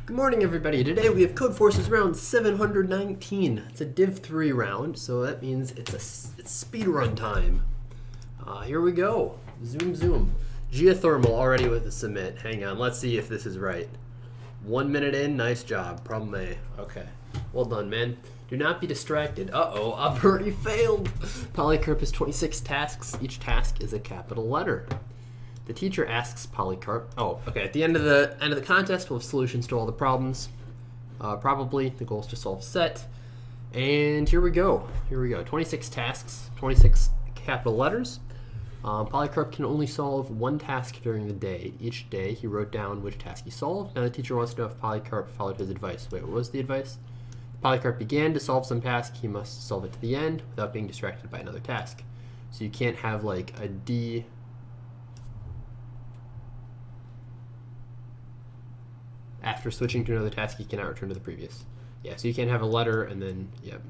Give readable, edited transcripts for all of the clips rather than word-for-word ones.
Good morning, everybody. Today we have Codeforces round 719. It's a Div 3 round, so that means it's speedrun time. Here we go. Zoom, zoom. Geothermal already with the submit. Hang on, let's see if this is right. 1 minute in, nice job. Problem A. Okay. Well done, man. Do not be distracted. Uh-oh, I've already failed. Polycarp has 26 tasks. Each task is a capital letter. The teacher asks Polycarp. Oh, okay. At the end of the contest, we'll have solutions to all the problems. Probably the goal is to solve set. And here we go. 26 tasks, 26 capital letters. Polycarp can only solve one task during the day. Each day, he wrote down which task he solved. Now the teacher wants to know if Polycarp followed his advice. Wait, what was the advice? Polycarp began to solve some task. He must solve it to the end without being distracted by another task. So you can't have like a D. After switching to another task, you cannot return to the previous. Yeah, so you can't have a letter and then, yep.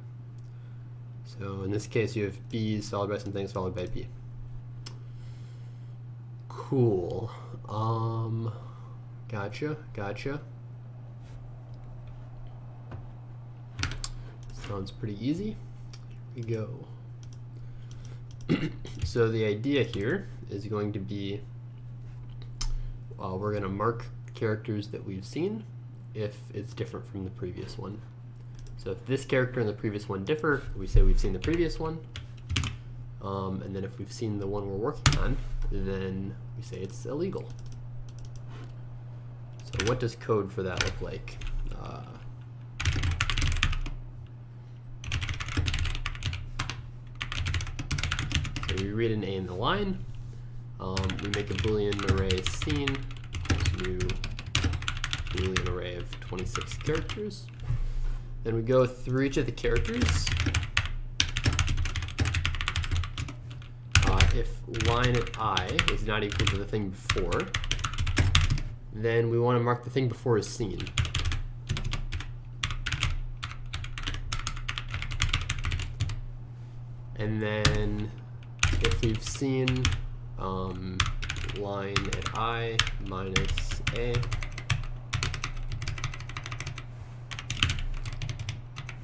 So in this case, you have B's followed by some things followed by B. Cool. Gotcha. Sounds pretty easy. Here we go. So the idea here is going to be, we're going to mark characters that we've seen if it's different from the previous one. So if this character and the previous one differ, we say we've seen the previous one. And then if we've seen the one we're working on, then we say it's illegal. So what does code for that look like? So we read an A in the line. We make a Boolean array scene. New Boolean array of 26 characters. Then we go through each of the characters. If line at I is not equal to the thing before, then we want to mark the thing before as seen. And then if we've seen line at I minus A,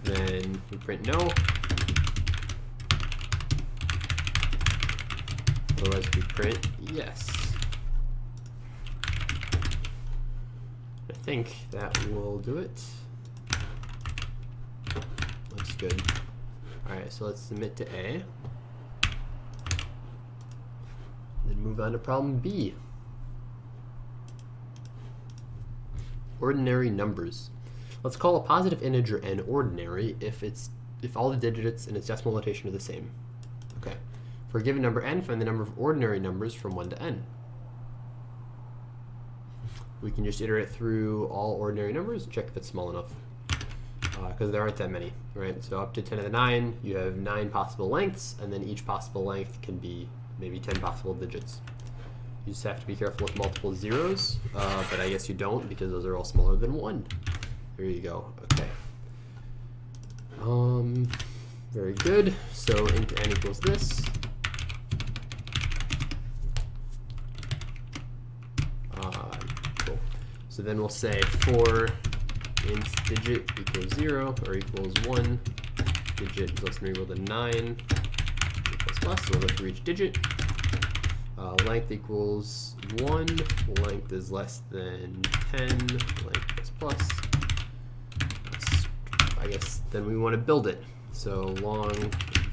then we print no. Otherwise we print yes. I think that will do it. Looks good. Alright, so let's submit to A. Then move on to problem B. Ordinary numbers. Let's call a positive integer n ordinary if all the digits in its decimal notation are the same. Okay. For a given number n, find the number of ordinary numbers from 1 to n. We can just iterate through all ordinary numbers and check if it's small enough. Because there aren't that many, right? So up to 10 to the 9, you have 9 possible lengths, and then each possible length can be maybe 10 possible digits. You just have to be careful with multiple zeros, but I guess you don't because those are all smaller than 1. There you go. Okay. Very good. So int n equals this. Cool. So then we'll say for int digit equals 0 or equals 1, digit is less than or equal to 9, plus plus, so we'll look for each digit. Length equals 1, length is less than 10, length plus plus. I guess then we want to build it. So long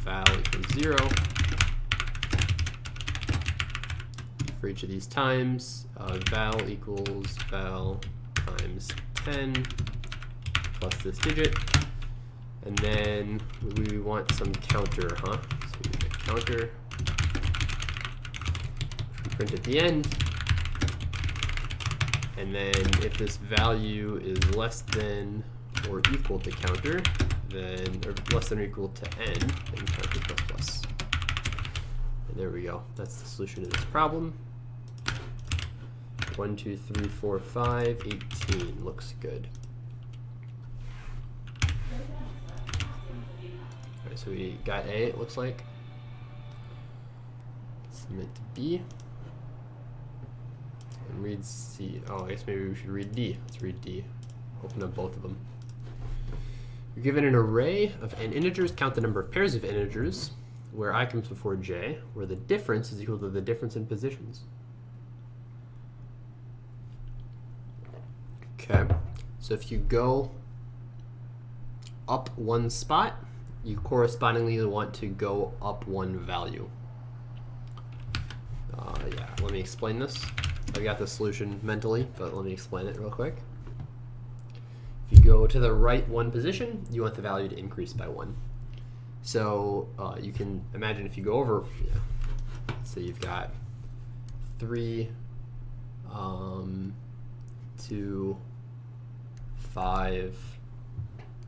val equals 0 for each of these times. Val equals val times 10 plus this digit. And then we want some counter, huh? So we need a counter. We print at the end. And then if this value is less than or equal to counter, then, or less than or equal to n, then counter plus plus. And there we go. That's the solution to this problem. 1, 2, 3, 4, 5, 18. Looks good. Alright, so we got A, it looks like. Submit to B. And read C. Oh, I guess maybe we should read D. Let's read D. open up both of them. You're given an array of n integers. Count the number of pairs of integers where I comes before j, where the difference is equal to the difference in positions. Okay, so if you go up one spot, you correspondingly want to go up one value. Yeah, let me explain this. I got the solution mentally, but let me explain it real quick. If you go to the right one position, you want the value to increase by 1. So you can imagine if you go over, let's say you've got 3, 2, 5,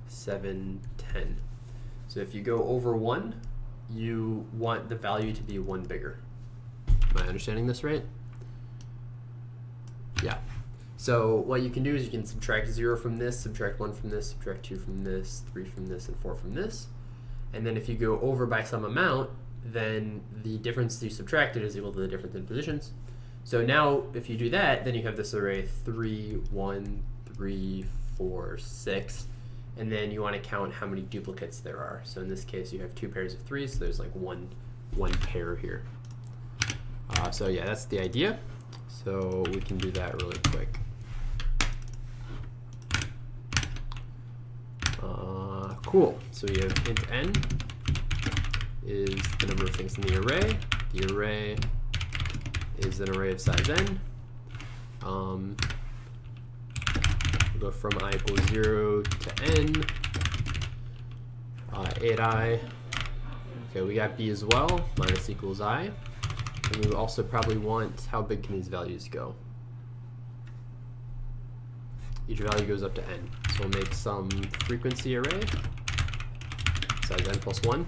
7, 10. So if you go over 1, you want the value to be 1 bigger. Am I understanding this right? Yeah. So what you can do is you can subtract 0 from this, subtract 1 from this, subtract 2 from this, 3 from this, and 4 from this. And then if you go over by some amount, then the difference you subtracted is equal to the difference in positions. So now if you do that, then you have this array 3, 1, 3, 4, 6. And then you want to count how many duplicates there are. So in this case, you have 2 pairs of 3s, so there's like one pair here. So yeah, that's the idea. So we can do that really quick. Cool. So we have int n is the number of things in the array. The array is an array of size n. We'll go from I equals 0 to n. 8i. Okay, we got b as well, minus equals I. And we also probably want, how big can these values go? Each value goes up to n. So we'll make some frequency array, size n plus 1.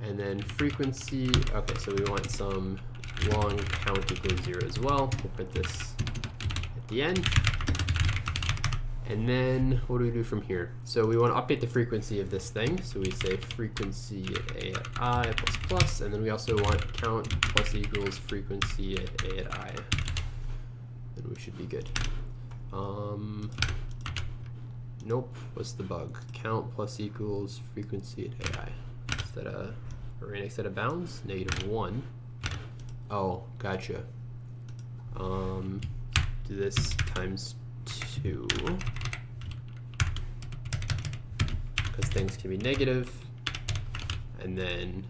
And then frequency, okay, so we want some long count equals 0 as well. We'll print this at the end. And then what do we do from here? So we want to update the frequency of this thing. So we say frequency at a at I plus plus, and then we also want count plus equals frequency at a at I. And we should be good. Nope, what's the bug? Count plus equals frequency at AI. Is that a array next set of bounds? -1. Oh, gotcha. Do this times 2. Because things can be negative. And then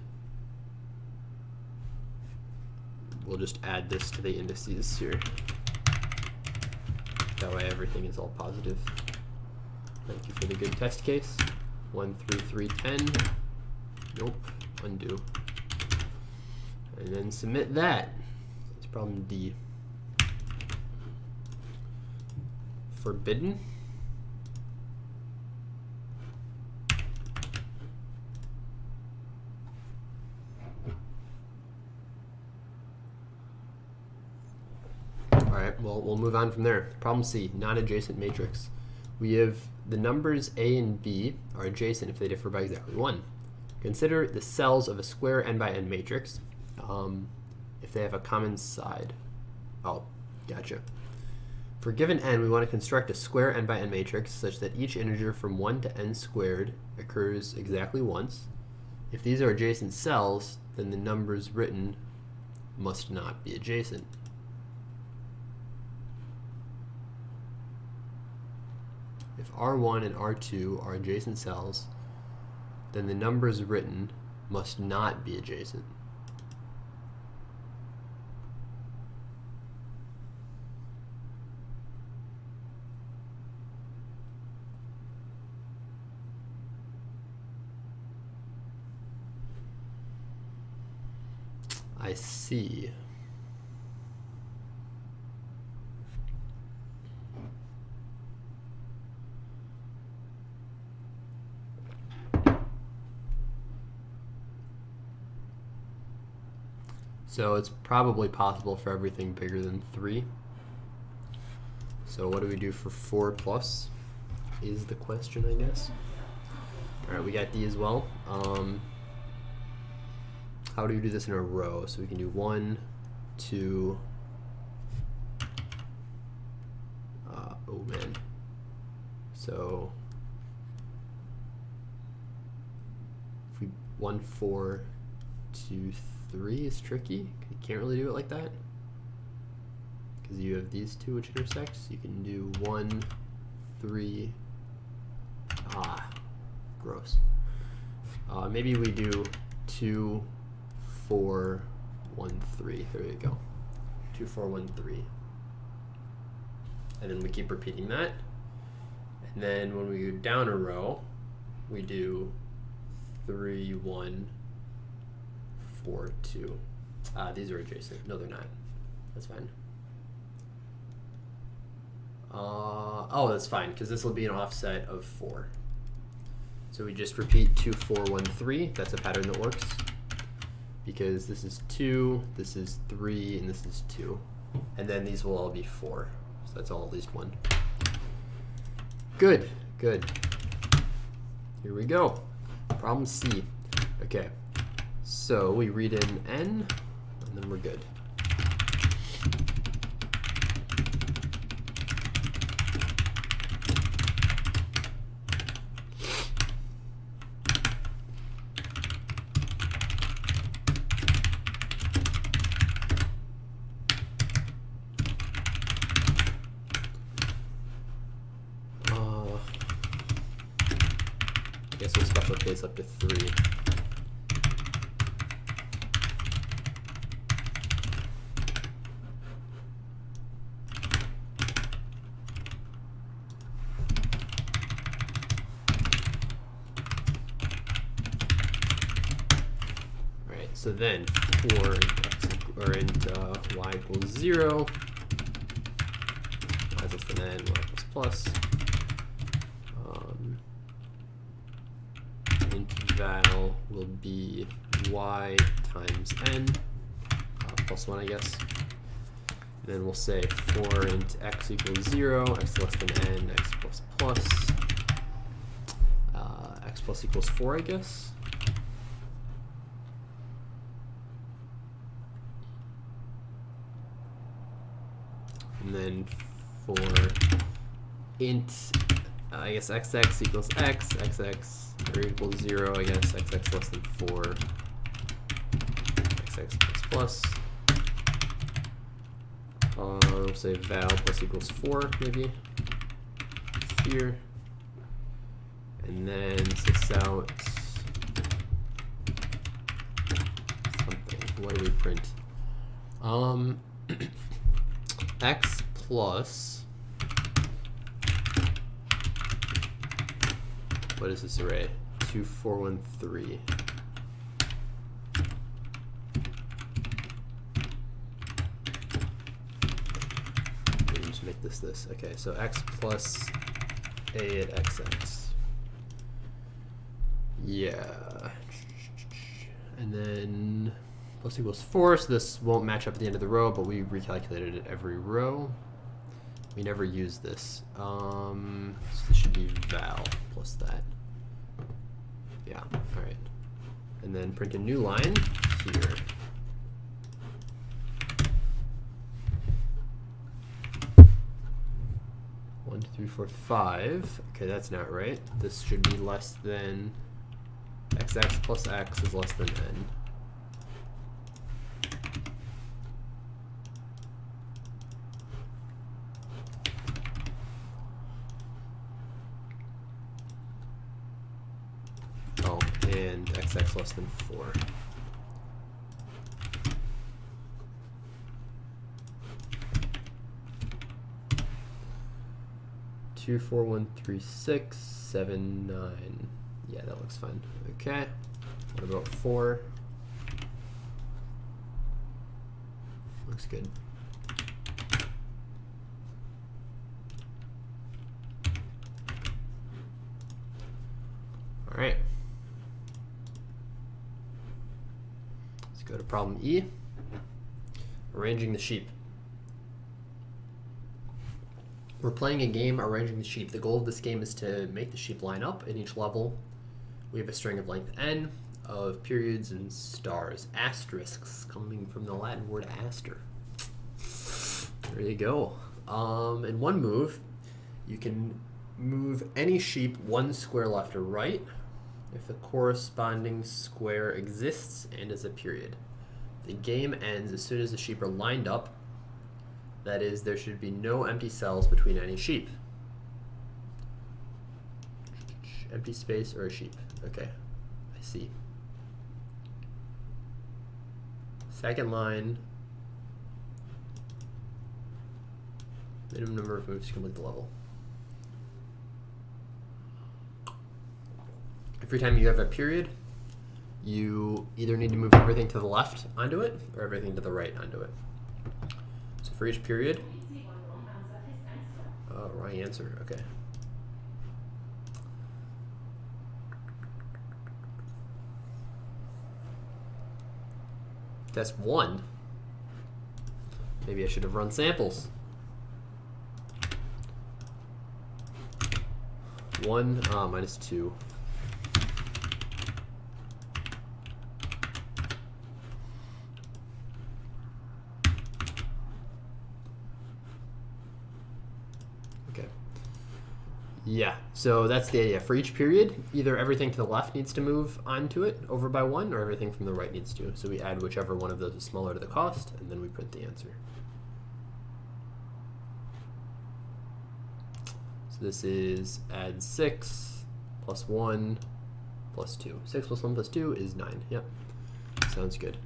we'll just add this to the indices here. That way everything is all positive. Thank you for the good test case. 1, 3, 3, 10. Nope, undo. And then submit that. It's problem D. Forbidden. Alright, well, we'll move on from there. Problem C, non-adjacent matrix. We have the numbers A and B are adjacent if they differ by exactly 1. Consider the cells of a square n by n matrix if they have a common side. Oh, gotcha. For given n, we want to construct a square n by n matrix such that each integer from 1 to n squared occurs exactly once. If these are adjacent cells, then the numbers written must not be adjacent. If R1 and R2 are adjacent cells, then the numbers written must not be adjacent. I see. So it's probably possible for everything bigger than 3. So what do we do for 4 plus is the question, I guess. All right, we got D as well. How do you do this in a row? So we can do 1, 2. Oh man. So if we 1, 4, 2, 3 is tricky. You can't really do it like that because you have these two which intersect. So you can do 1, 3. Ah, gross. Maybe we do 2, 4, 1, 3. There you go. 2, 4, 1, 3. And then we keep repeating that. And then when we go down a row, we do 3, 1, 4, 2. These are adjacent. No, they're not. That's fine. Oh, that's fine, because this will be an offset of 4. So we just repeat 2, 4, 1, 3. That's a pattern that works. Because this is 2, this is 3, and this is 2. And then these will all be 4. So that's all at least 1. Good, good. Here we go. Problem C. Okay, so we read in n, and then we're good. I guess we'll special case up to 3. Right, so then for y equals 0, y less than n, y plus plus. Val will be y times n, plus 1, I guess. And then we'll say for int x equals 0, x less than n, x plus plus, x plus equals 4, I guess. And then for int, I guess xx equals x, xx or equals 0, I guess, xx less than 4, xx plus plus. We'll say val plus equals 4, maybe, here. And then 6 out something. What do we print? X plus, what is this array? 2, 4, 1, 3. Let me just make this. Okay, so x plus a at xx. Yeah. And then plus equals 4, so this won't match up at the end of the row, but we recalculated it every row. We never use this. So this should be val plus that. Yeah, all right. And then print a new line here. One, 2, 3, 4, 5. Okay, that's not right. This should be less than xx plus x is less than n. And xx less than 4. Two, 4, 1, 3, 6, 7, 9. Yeah, that looks fine. Okay. What about 4? Looks good. All right. Go to problem E, arranging the sheep. We're playing a game arranging the sheep. The goal of this game is to make the sheep line up in each level. We have a string of length n of periods and stars, asterisks, coming from the Latin word aster. There you go. In one move, you can Move any sheep 1 square left or right if the corresponding square exists and is a period. The game ends as soon as the sheep are lined up. That is, there should be no empty cells between any sheep. Empty space or a sheep. Okay, I see. Second line. Minimum number of moves to complete the level. Every time you have a period, you either need to move everything to the left onto it or everything to the right onto it. So for each period, wrong answer, okay. Test 1. Maybe I should have run samples. 1 minus 2. Okay. Yeah, so that's the idea. For each period, either everything to the left needs to move onto it over by 1, or everything from the right needs to. So we add whichever one of those is smaller to the cost, and then we print the answer. So this is add 6 plus 1 plus 2. 6 plus 1 plus 2 is 9. Yep, sounds good.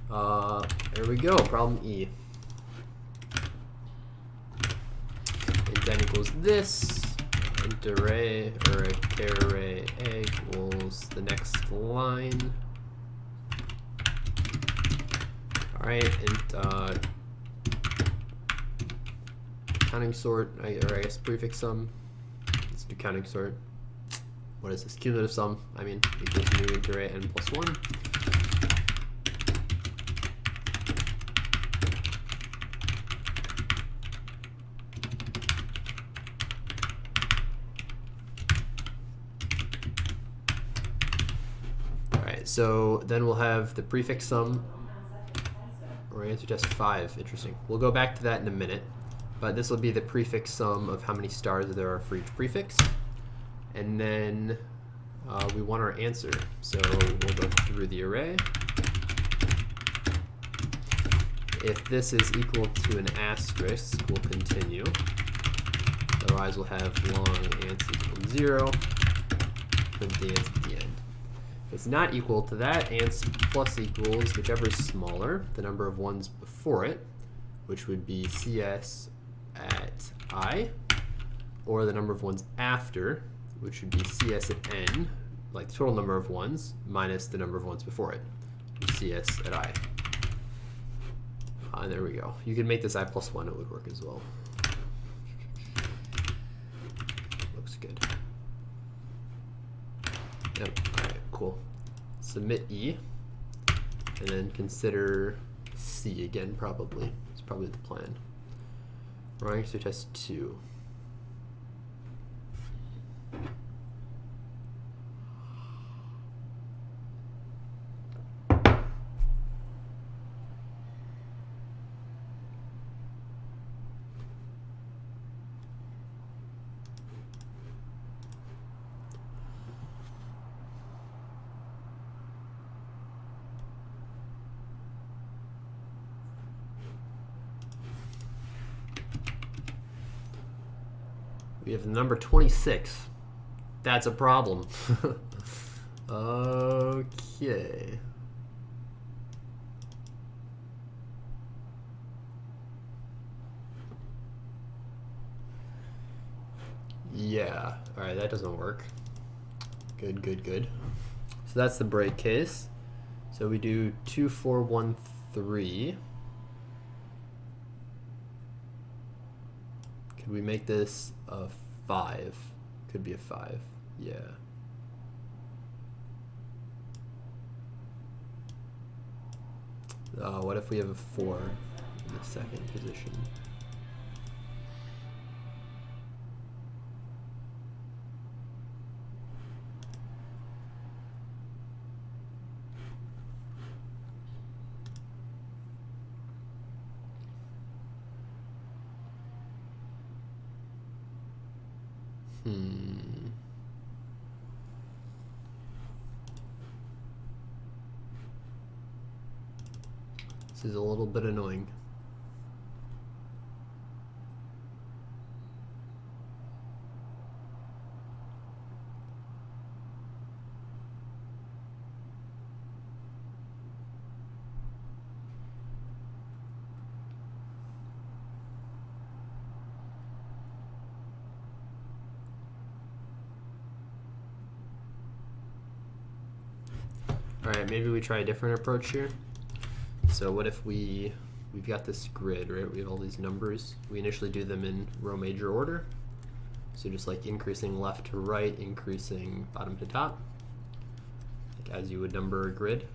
There we go, problem E. It then equals this. Int array, or a char array A equals the next line. Alright, int counting sort, or I guess prefix sum. Let's do counting sort. What is this? Cumulative sum, I mean, equals new int array n plus 1. So then we'll have the prefix sum, or answer test 5. Interesting. We'll go back to that in a minute, but this will be the prefix sum of how many stars there are for each prefix. And then we want our answer. So we'll go through the array. If this is equal to an asterisk, we'll continue. Otherwise, we'll have long answer equals 0. Print the answer at the end. If it's not equal to that, ans plus equals whichever is smaller, the number of ones before it, which would be cs at I, or the number of ones after, which would be cs at n, like the total number of ones, minus the number of ones before it, cs at I. And there we go. You can make this I plus 1, it would work as well. Looks good. Yep, alright, cool. Submit E, and then consider C again, probably. It's probably the plan. Wrong answer test 2. We have the number 26. That's a problem. Okay. Yeah. All right, that doesn't work. Good, good, good. So that's the break case. So we do 2, 4, 1, 3. Could we make this a 5? Could be a 5. Yeah. What if we have a 4 in the second position? This is a little bit annoying. All right, maybe we try a different approach here. So what if we've got this grid, right? We have all these numbers. We initially do them in row major order. So just like increasing left to right, increasing bottom to top, like as you would number a grid.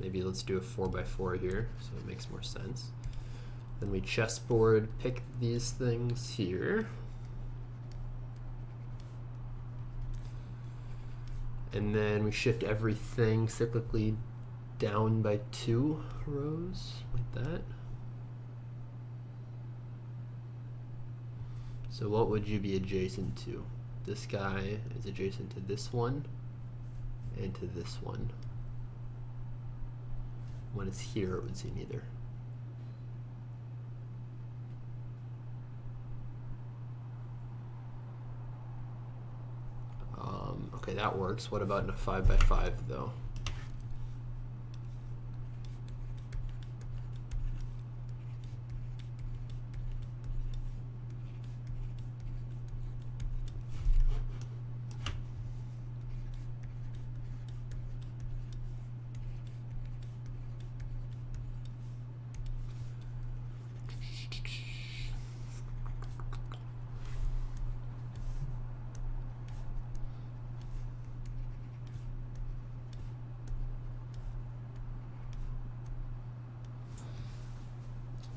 Maybe let's do a 4x4 here, so it makes more sense. Then we chessboard pick these things here. And then we shift everything cyclically down by 2 rows, like that. So what would you be adjacent to? This guy is adjacent to this one and to this one. When it's here, it would see neither. Okay, that works. What about in a 5x5 though?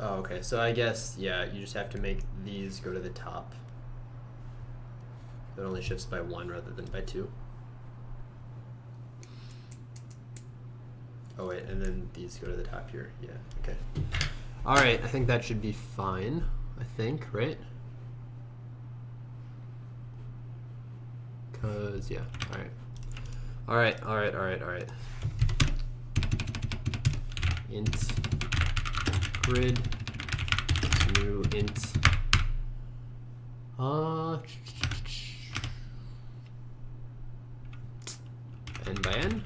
Oh, okay, so I guess, yeah, you just have to make these go to the top. It only shifts by 1 rather than by 2. Oh wait, and then these go to the top here, yeah, okay. All right, I think that should be fine, I think, right? Cause, yeah, all right. All right, all right, all right, all right. Int grid, new int, n by n.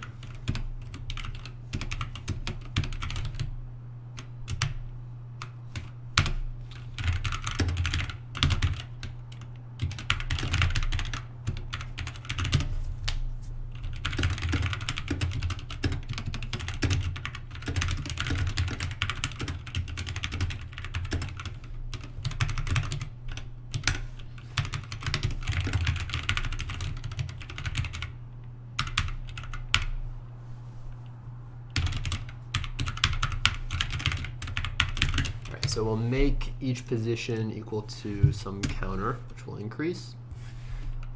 So we'll make each position equal to some counter, which will increase.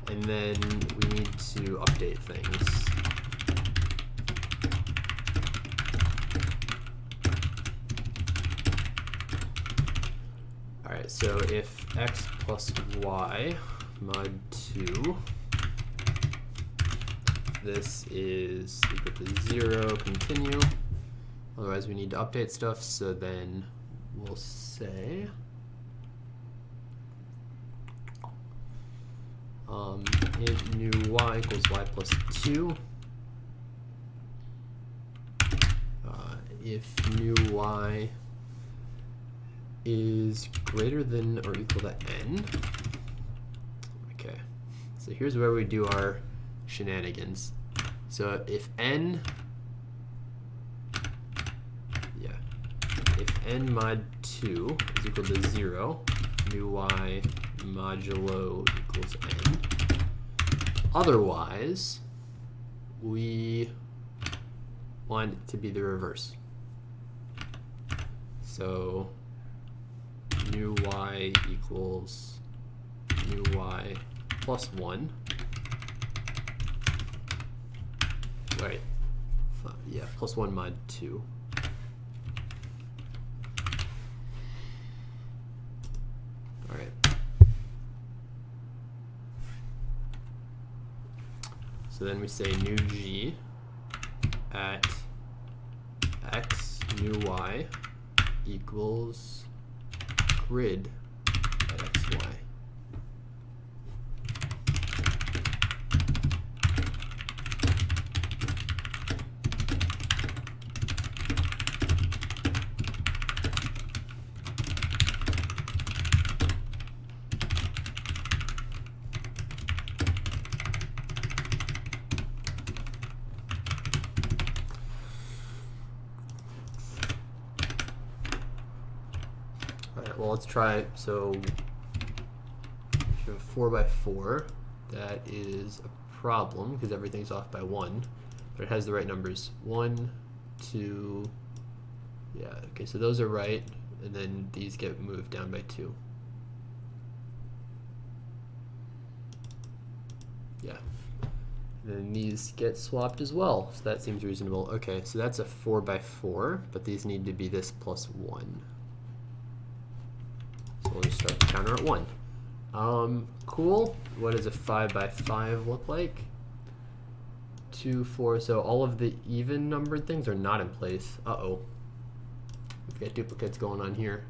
And then we need to update things. All right, so if x plus y mod 2, this is equal to 0, continue. Otherwise we need to update stuff, so then we'll say int new y equals y plus 2. If new y is greater than or equal to n. Okay, so here's where we do our shenanigans. So if n, if n mod 2 is equal to 0, new y modulo equals n. Otherwise, we want it to be the reverse. So new y equals new y plus 1. Right. Yeah, plus 1 mod 2. All right. So then we say new g at x new y equals grid at xy. Well, let's try. So if you have 4 by 4, that is a problem because everything's off by 1, but it has the right numbers. 1, 2, yeah, okay, so those are right, and then these get moved down by 2. Yeah. And then these get swapped as well, so that seems reasonable. Okay, so that's a 4 by 4, but these need to be this plus 1. So we'll just start the counter at 1. Cool. What does a 5 by 5 look like? 2, 4. So all of the even numbered things are not in place. Uh-oh. We've got duplicates going on here.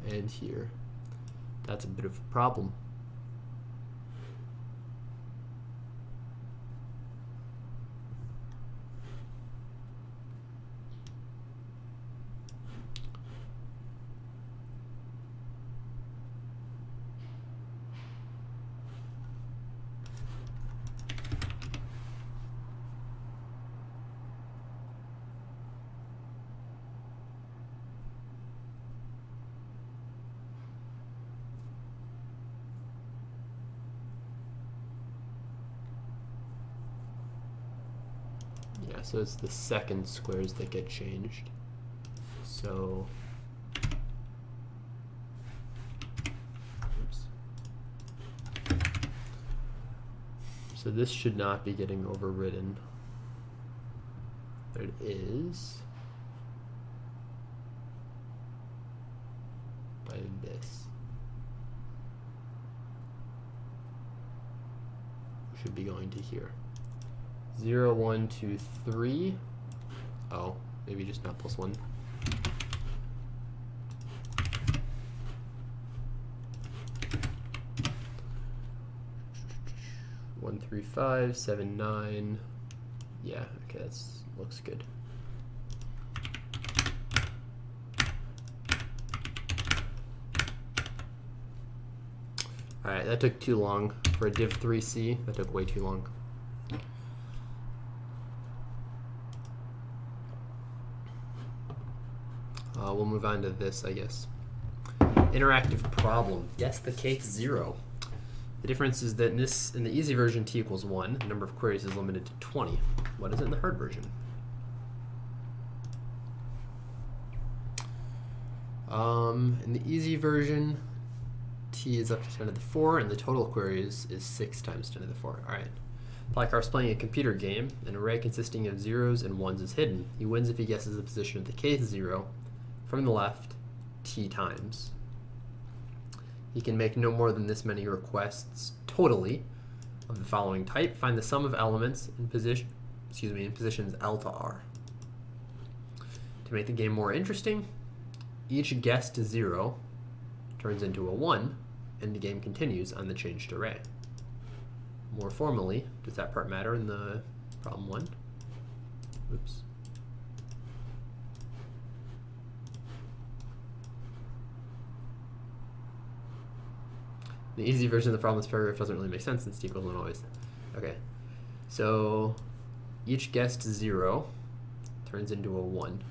And here. That's a bit of a problem. Yeah, so it's the second squares that get changed. So, oops. So this should not be getting overridden. But it is by this. We should be going to here. 0, 1, 2, 3. Oh, maybe just not plus 1. One, 3, 5, 7, 9. Yeah, okay, that's looks good. All right, that took too long for a div 3c. That took way too long. We'll move on to this, I guess. Interactive problem. Guess the kth 0. The difference is that in the easy version, t equals 1. The number of queries is limited to 20. What is it in the hard version? In the easy version, t is up to 10 to the 4, and the total queries is 6 times 10 to the 4. All right. Polycarp's playing a computer game. An array consisting of zeros and ones is hidden. He wins if he guesses the position of the kth 0 from the left t times. He can make no more than this many requests totally of the following type. Find the sum of elements in positions L to R. To make the game more interesting, each guessed 0 turns into a 1, and the game continues on the changed array. More formally, does that part matter in the problem 1? Oops. The easy version of the problem, this paragraph doesn't really make sense since t equals 1 always. Okay, so each guessed 0 turns into a 1.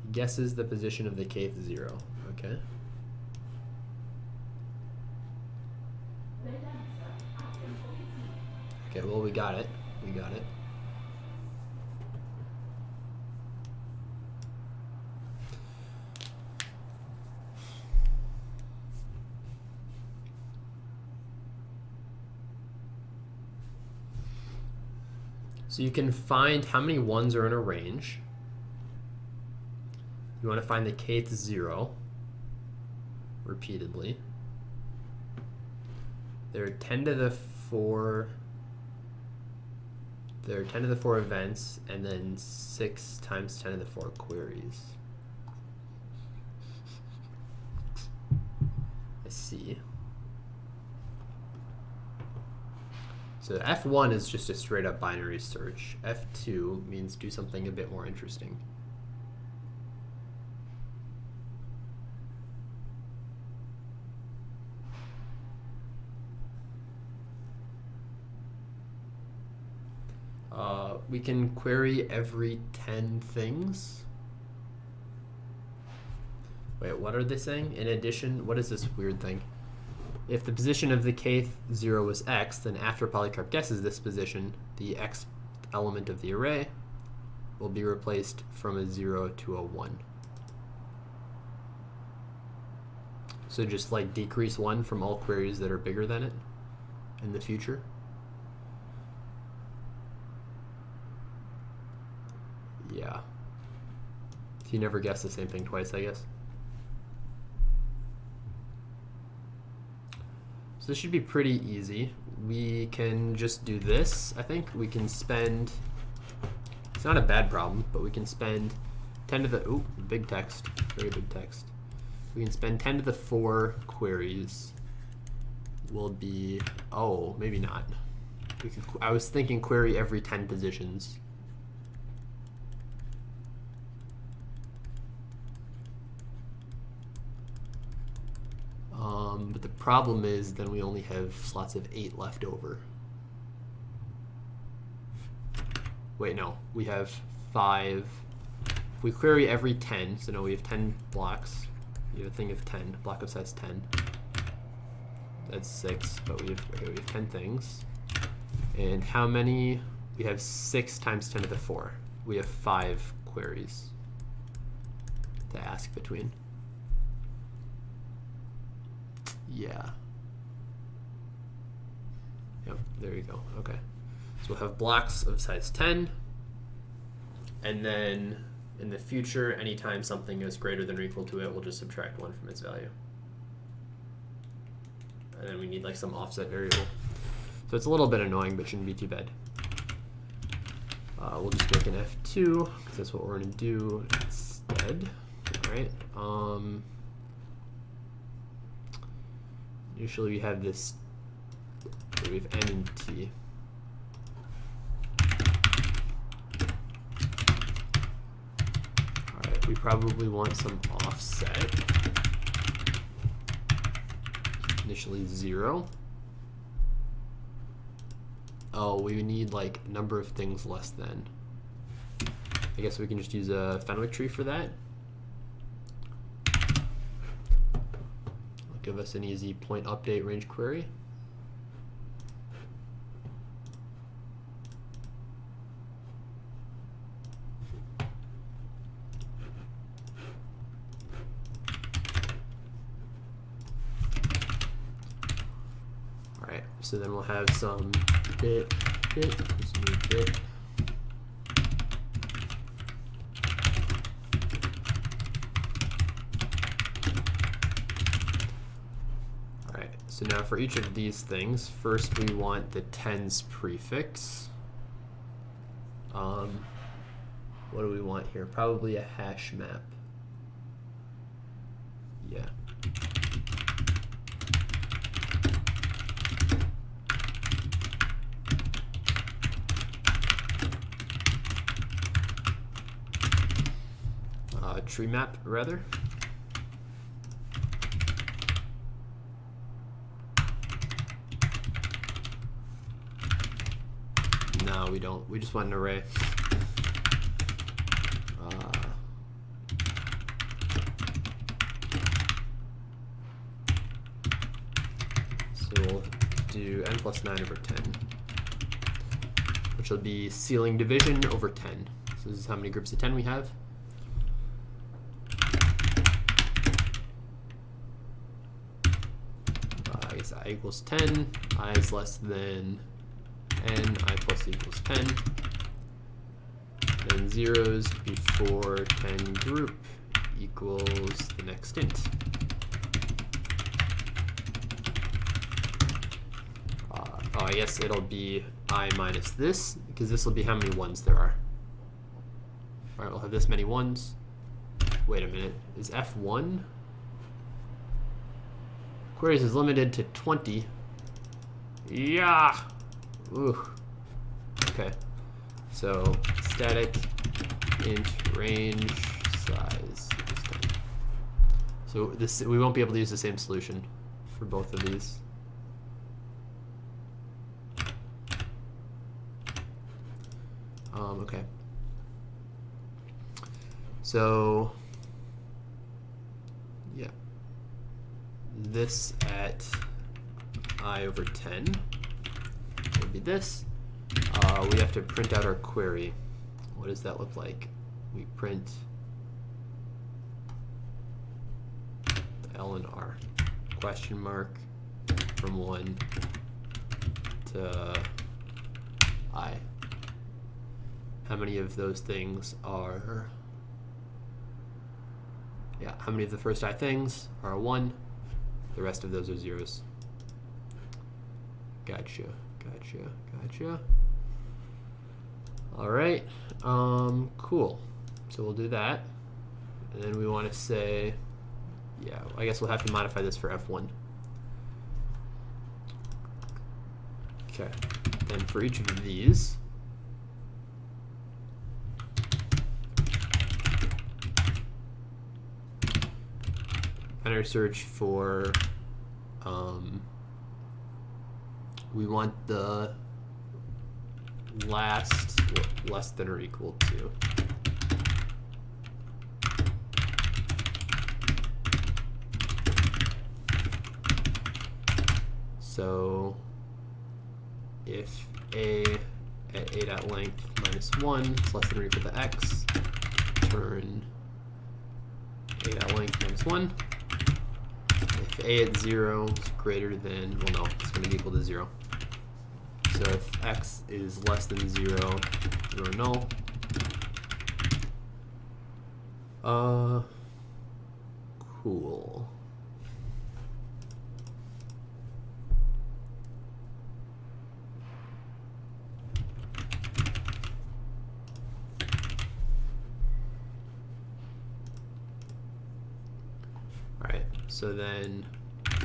He guesses the position of the kth 0. Okay. Okay, well, we got it. We got it. So you can find how many ones are in a range. You want to find the kth zero repeatedly. There are 10 to the 4. There are 10 to the 4 events, and then 6 times 10 to the 4 queries. I see. So F1 is just a straight up binary search. F2 means do something a bit more interesting. We can query every 10 things. Wait, what are they saying? In addition, what is this weird thing? If the position of the kth 0 was x, then after Polycarp guesses this position, the x element of the array will be replaced from a 0 to a 1. So just like decrease 1 from all queries that are bigger than it in the future. Yeah. So you never guess the same thing twice, I guess. So this should be pretty easy. We can just do this, I think. We can spend, it's not a bad problem, but we can spend 10 to the, ooh, big text, very big text. We can spend 10 to the 4 queries will be, oh, maybe not. We could, I was thinking query every 10 positions. But the problem is then we only have slots of 8 left over. Wait, no, we have 5. If we query every 10, so now we have 10 blocks. We have a thing of 10, block of size 10. That's 6, but we have 10 things. And how many? We have 6 times 10 to the 4. We have 5 queries to ask between. Yeah. Yep, there you go. Okay. So we'll have blocks of size 10. And then in the future, anytime something is greater than or equal to it, we'll just subtract 1 from its value. And then we need like some offset variable. So it's a little bit annoying, but shouldn't be too bad. We'll just make an F2, because that's what we're going to do instead. All right. Usually we have this, we have N and T. All right, we probably want some offset. Initially 0. Oh, we need like number of things less than. I guess we can just use a Fenwick tree for that. Give us an easy point update range query. All right, so then we'll have some bit, just new bit. So now for each of these things, first we want the tens prefix. What do we want here? Probably a hash map. Yeah. Tree map, rather. No, we don't. We just want an array. So we'll do n plus 9 over 10, which will be ceiling division over 10. So this is how many groups of 10 we have. I guess I equals 10, I is less than n, I plus equals 10. then zeros before 10 group equals the next int. Oh, I guess it'll be I minus this, because this will be how many ones there are. All right, we'll have this many ones. Wait a minute, is F1? Queries is limited to 20. Yeah. Ooh. Okay. So static int range size is 10. So this, we won't be able to use the same solution for both of these. Okay. So yeah, this at I over 10 would be this. We have to print out our query. What does that look like? We print the L and R, question mark from 1 to I. How many of those things are, yeah, how many of the first I things are 1? The rest of those are zeros. Gotcha, gotcha, gotcha. All right, cool. So we'll do that. And then we want to say, yeah, I guess we'll have to modify this for F1. Okay, then for each of these, binary search for, we want the last less than or equal to. So if a at a.length minus 1 is less than or equal to x, turn a.length minus 1. If a at 0 is greater than, well, no, it's going to be equal to 0. So if x is less than 0, you're null. Cool. Alright, so then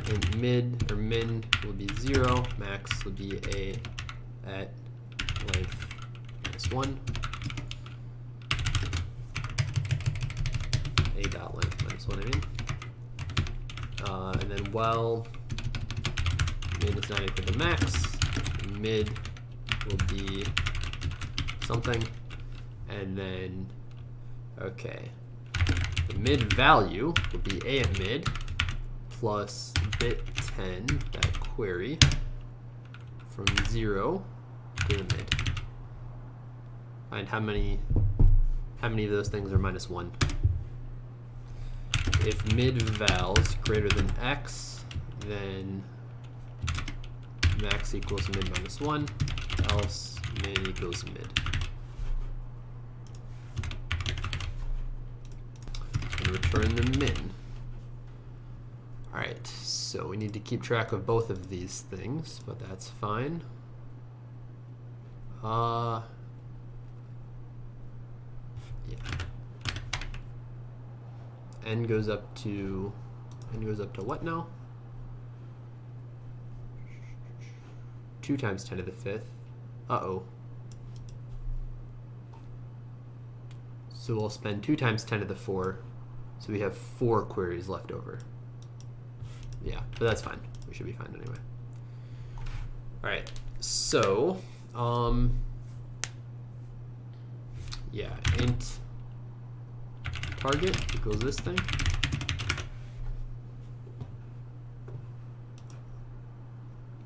int mid or min will be 0, max will be a at length minus 1, a dot length minus 1, I mean. And then while min is not equal to max, mid will be something, and then, okay, the mid value will be a at mid plus bit 10, that query, from 0 to the mid. Find how many of those things are minus 1. If mid val is greater than x, then max equals mid minus 1, else min equals mid. And return the min. Alright, so we need to keep track of both of these things, but that's fine. Yeah. N goes up to what now? 2 times 10 to the 5th. Uh-oh. So we'll spend 2 times 10 to the 4. So we have 4 queries left over. Yeah, but that's fine. We should be fine anyway. All right, so, yeah, int target equals this thing.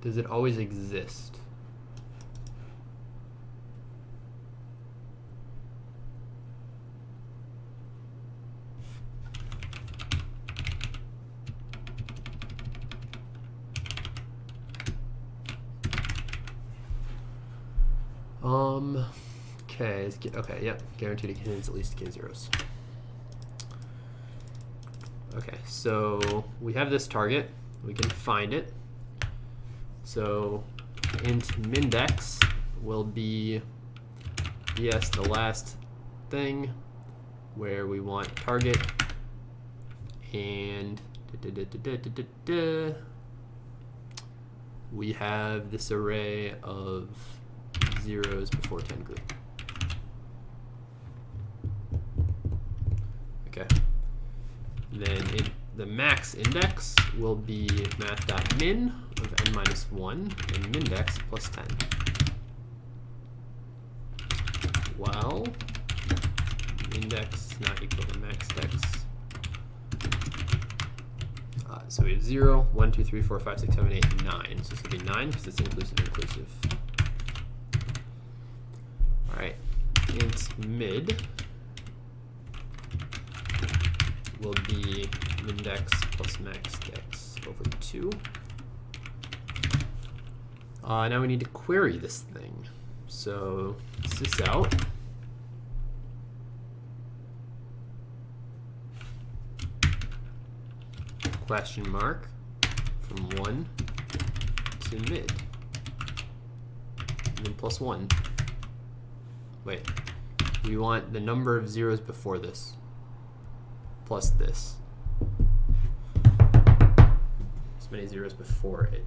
Does it always exist? k is, okay, yep, guaranteed it contains at least k zeros. Okay, so we have this target. We can find it. So int mindex will be, yes, the last thing where we want target, and we have this array of zeros before 10 group. Okay. Then the max index will be math.min of n minus 1 and mindex plus 10. While index is not equal to maxdex. So we have 0, 1, 2, 3, 4, 5, 6, 7, 8, 9. So this will be 9 because it's inclusive. All right, int mid will be mindex plus maxdex over 2. Now we need to query this thing. So sys out. Question mark from 1 to mid. Mid plus 1. Wait, we want the number of zeros before this plus this. As many zeros before it.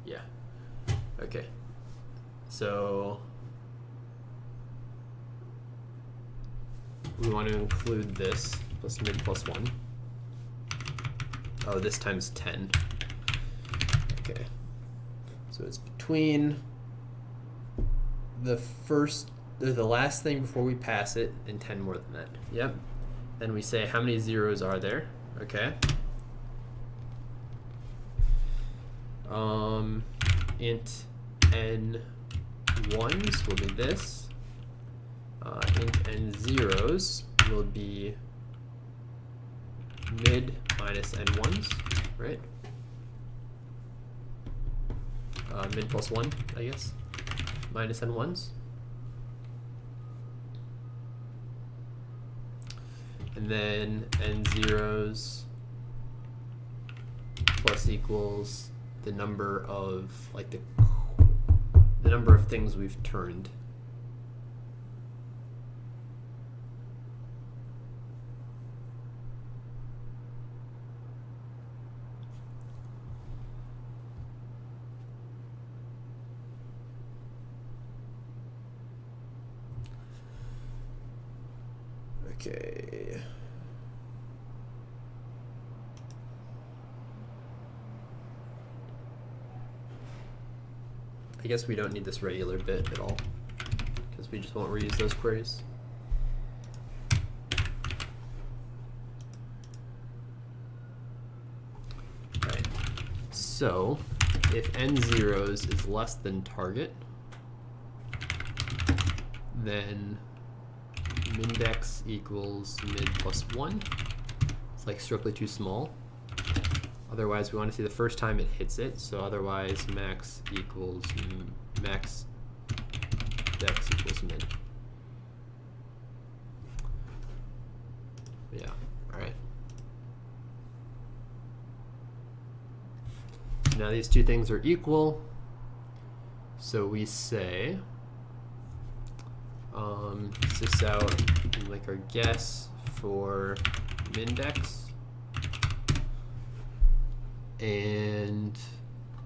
Yeah. Okay. So we want to include this plus mid plus 1. Oh, this times 10. Okay. So it's between the last thing before we pass it and 10 more than that. Yep. Then we say how many zeros are there. Okay. Int n ones will be this. Int n zeros will be mid minus n ones, right? Mid plus 1, I guess, minus n ones. And then n zeros plus equals the number of the number of things we've turned. Okay. I guess we don't need this regular bit at all, because we just won't reuse those queries. Right. So if n zeros is less than target, then mindex equals mid plus 1. It's like strictly too small. Otherwise, we want to see the first time it hits it. So otherwise, max equals max dex equals mid. Yeah. All right. So now these two things are equal. So we say sys out like our guess for mindex. And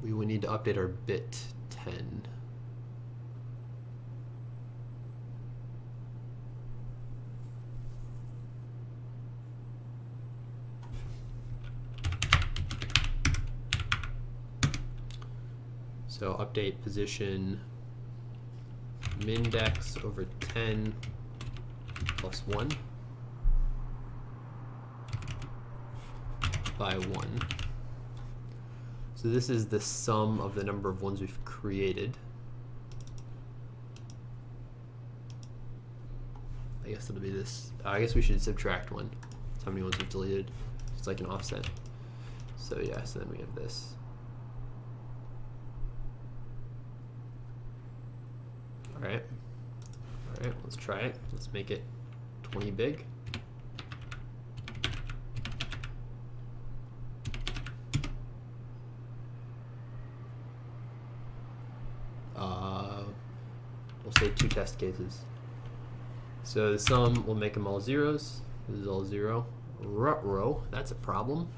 we will need to update our bit 10. So update position mindex over 10 plus 1 by 1. So this is the sum of the number of ones we've created. I guess it'll be this. I guess we should subtract 1. That's how many ones we've deleted. It's like an offset. So yeah, so then we have this. Alright. Alright, let's try it. Let's make it 20 big. We'll say 2 test cases. So the sum will make them all zeros. This is all 0. Ruh-roh, that's a problem.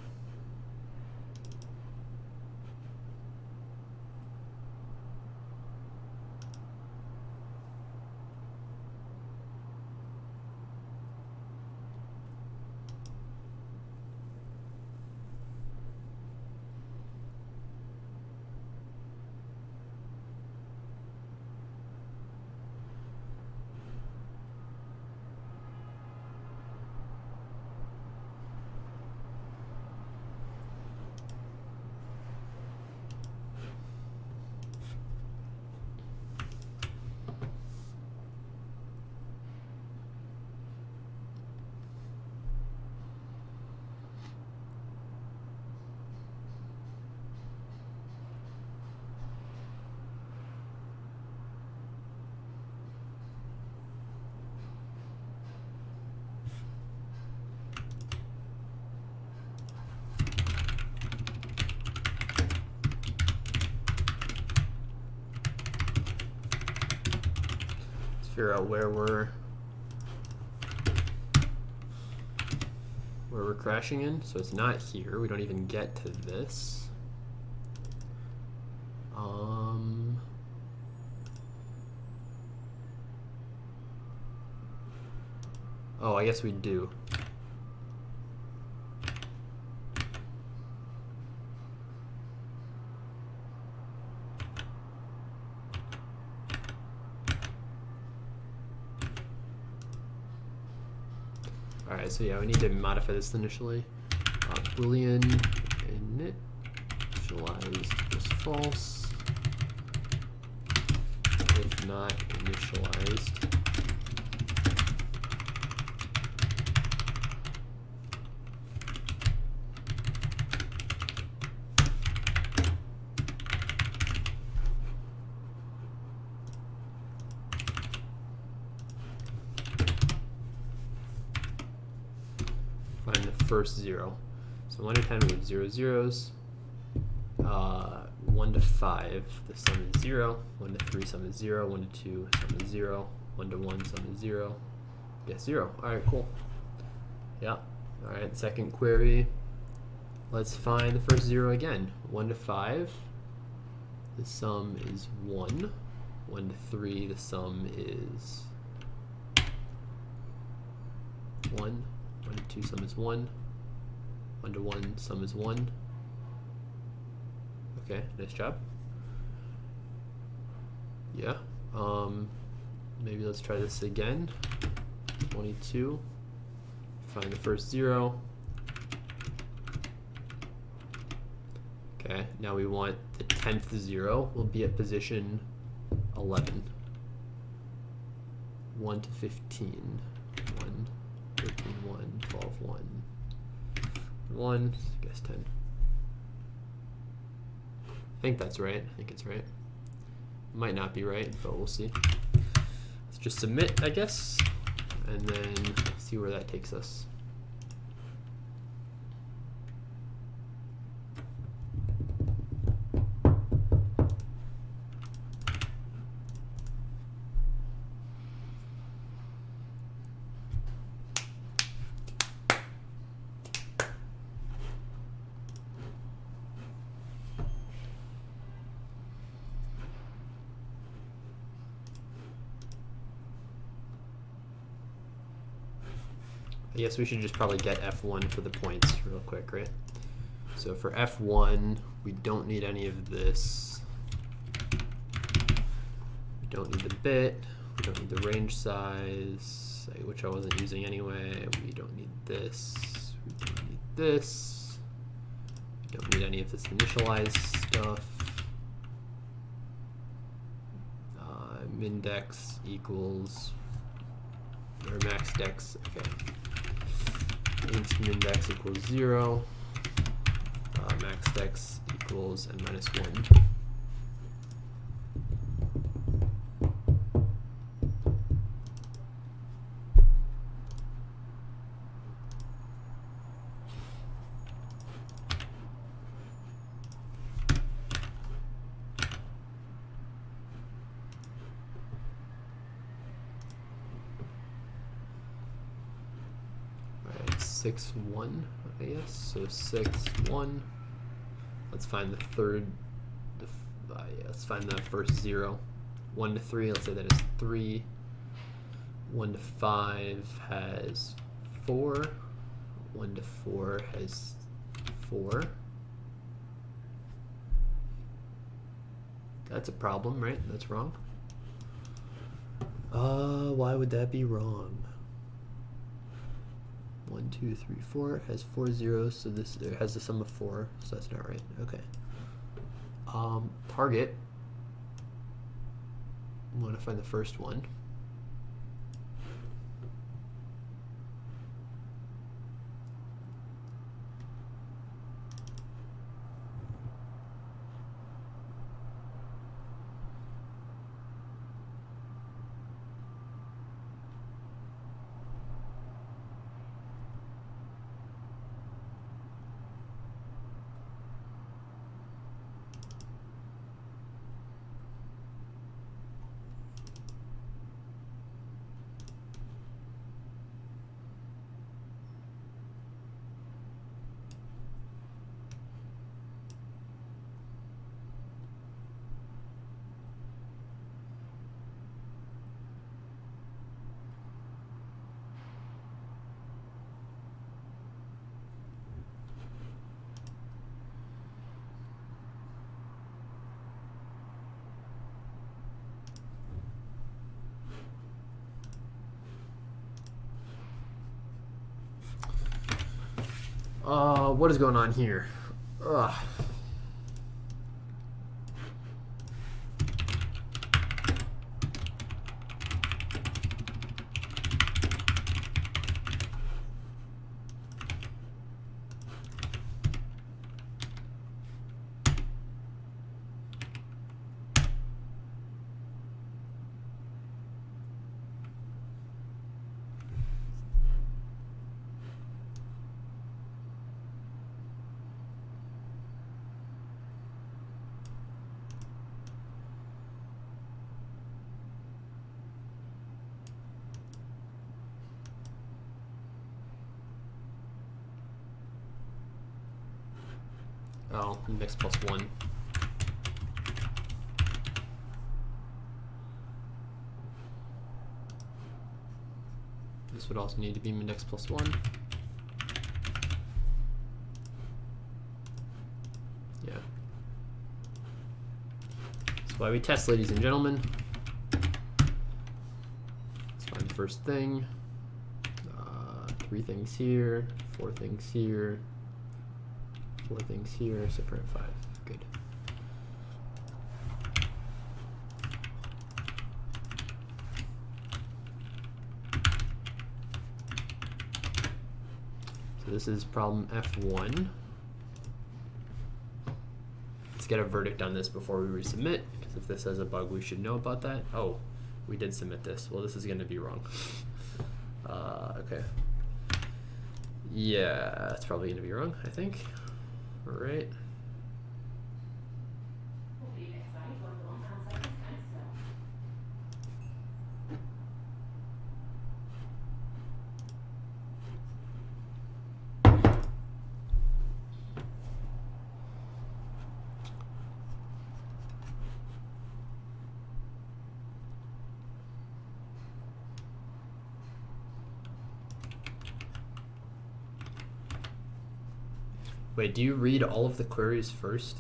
Figure out where we're crashing in. So it's not here. We don't even get to this. Oh, I guess we do. Alright, so yeah, we need to modify this initially. Boolean initialized is false. If not initialized. Find the first 0. So 1 to 10 we have 0 zeros. 1 to 5 the sum is 0. 1 to 3 sum is 0. 1 to 2 sum is 0. 1 to 1 sum is 0. Yeah, 0. Alright, cool. Yeah. Alright, second query. Let's find the first 0 again. 1 to 5 the sum is 1. 1 to 3 the sum is 1. 1 to 2 sum is 1. 1 to 1 sum is 1. Okay, nice job. Yeah. Maybe let's try this again. 22. Find the first 0. Okay, now we want the 10th 0 will be at position 11. 1 to 15. 1. 13, 1, 12, 1, 1, I guess 10. I think that's right. I think it's right. Might not be right, but we'll see. Let's just submit, I guess, and then see where that takes us. I guess we should just probably get F1 for the points real quick, right? So for F1, we don't need any of this. We don't need the bit. We don't need the range size, which I wasn't using anyway. We don't need this. We don't need this. We don't need any of this initialized stuff. Mindex equals or max dex, okay. Int min dex equals 0. Max dex equals n minus 1. Alright, 6, 1, I guess. So 6, 1. Let's find the third. Yeah, let's find the first 0. 1 to 3, let's say that is 3. 1 to 5 has 4. 1 to 4 has 4. That's a problem, right? That's wrong. Why would that be wrong? 1, 2, 3, 4 has 4 zeros, so this has a sum of 4, so that's not right. Okay. Target. I want to find the first one. What is going on here? Ugh. Oh, mix plus 1. This would also need to be index plus 1. Yeah. That's why we test, ladies and gentlemen. Let's find the first thing. 3 things here, 4 things here. 4 things here, so print 5. Good. So this is problem F1. Let's get a verdict on this before we resubmit, because if this has a bug, we should know about that. Oh, we did submit this. Well, this is going to be wrong. Okay. Yeah, it's probably going to be wrong, I think. All right. Wait, do you read all of the queries first?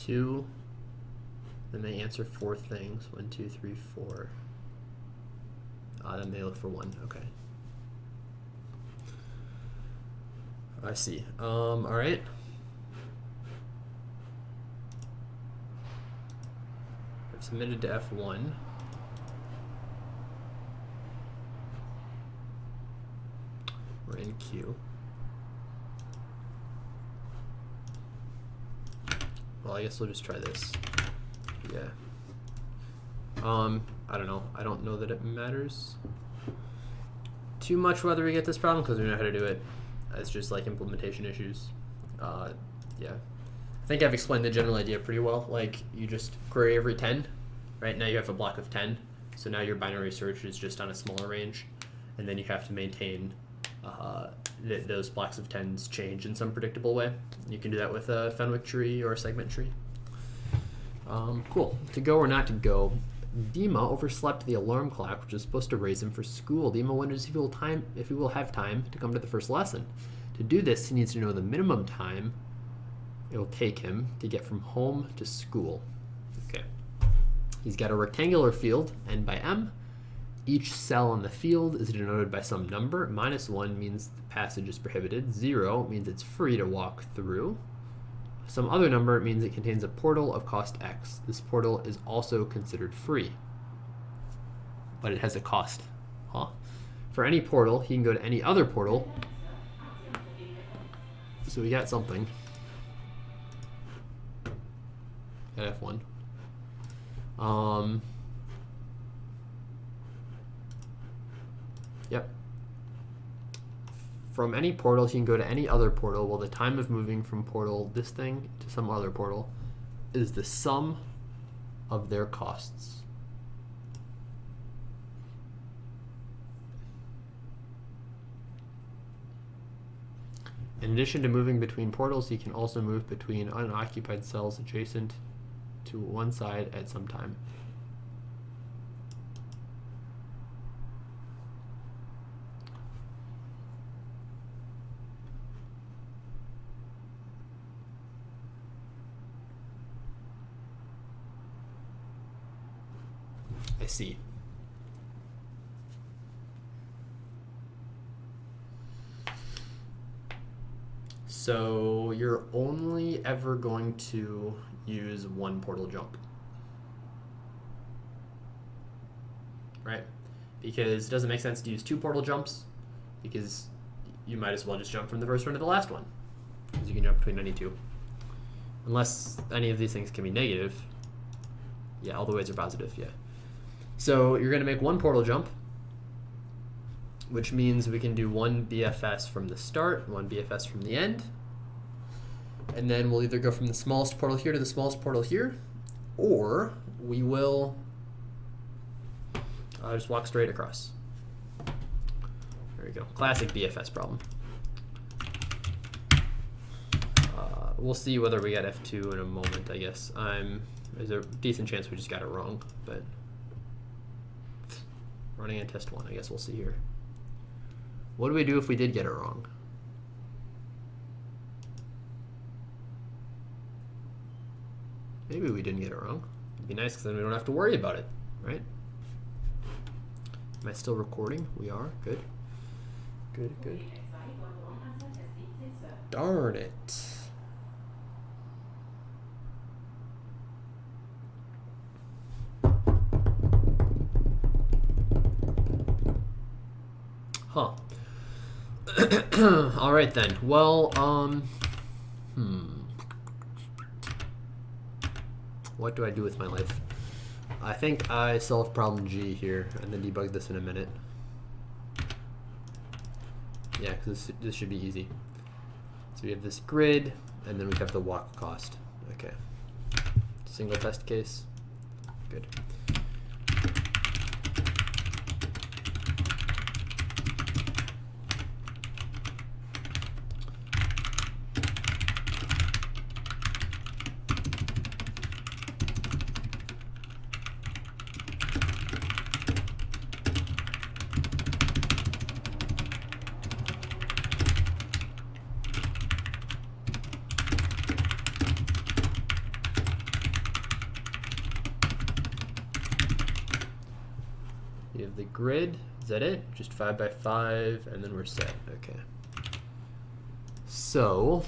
2. Then they answer 4 things. 1, 2, 3, 4. Then they look for 1. Okay. I see. All right. I've submitted to F1. We're in Q. Well, I guess we'll just try this. Yeah. I don't know. I don't know that it matters too much whether we get this problem because we know how to do it. It's just like implementation issues. Yeah. I think I've explained the general idea pretty well. Like, you just query every 10. Right now you have a block of 10. So now your binary search is just on a smaller range. And then you have to maintain those blocks of 10s change in some predictable way. You can do that with a Fenwick tree or a segment tree. Cool. To go or not to go. Dima overslept the alarm clock, which is supposed to raise him for school. Dima wonders if he will have time to come to the first lesson. To do this, he needs to know the minimum time it will take him to get from home to school. Okay. He's got a rectangular field, n by m. Each cell on the field is denoted by some number. -1 means the passage is prohibited. 0 means it's free to walk through. Some other number means it contains a portal of cost X. This portal is also considered free, but it has a cost. Huh? For any portal, he can go to any other portal. So we got something. At F1. Yep. From any portal, you can go to any other portal. Well, the time of moving from portal this thing to some other portal is the sum of their costs. In addition to moving between portals, you can also move between unoccupied cells adjacent to one side at some time. I see. So you're only ever going to use one portal jump, right? Because it doesn't make sense to use 2 portal jumps, because you might as well just jump from the first one to the last one, because you can jump between any 2. Unless any of these things can be negative. Yeah, all the ways are positive, yeah. So you're going to make 1 portal jump, which means we can do 1 BFS from the start, 1 BFS from the end. And then we'll either go from the smallest portal here to the smallest portal here, or we will just walk straight across. There we go. Classic BFS problem. We'll see whether we get F2 in a moment, I guess. There's a decent chance we just got it wrong, but running on test 1, I guess we'll see here. What do we do if we did get it wrong? Maybe we didn't get it wrong. It'd be nice because then we don't have to worry about it, right? Am I still recording? We are. Good. Good, good. Darn it. Huh. All right then. Well, what do I do with my life? I think I solve problem G here and then debug this in a minute. Yeah, because this should be easy. So we have this grid, and then we have the walk cost. Okay. Single test case. Good. grid. Is that it? Just 5 by 5, and then we're set. Okay. So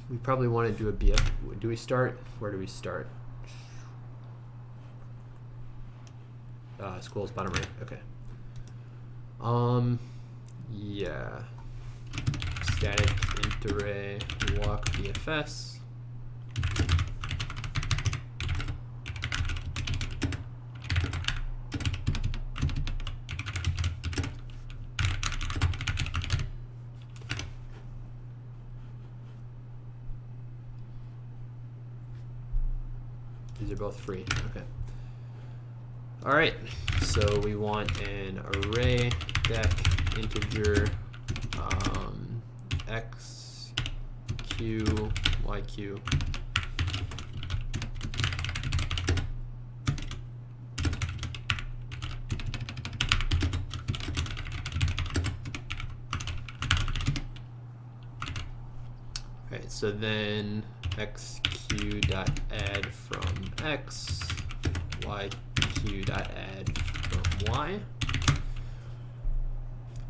we probably want to do a BF. Do we start? Where do we start? School's bottom right. Okay. Yeah. Static int array walk BFS. These are both free. Okay. All right. So we want an array dec integer x q y q. All right. So then xq dot add from x, yq dot add from y.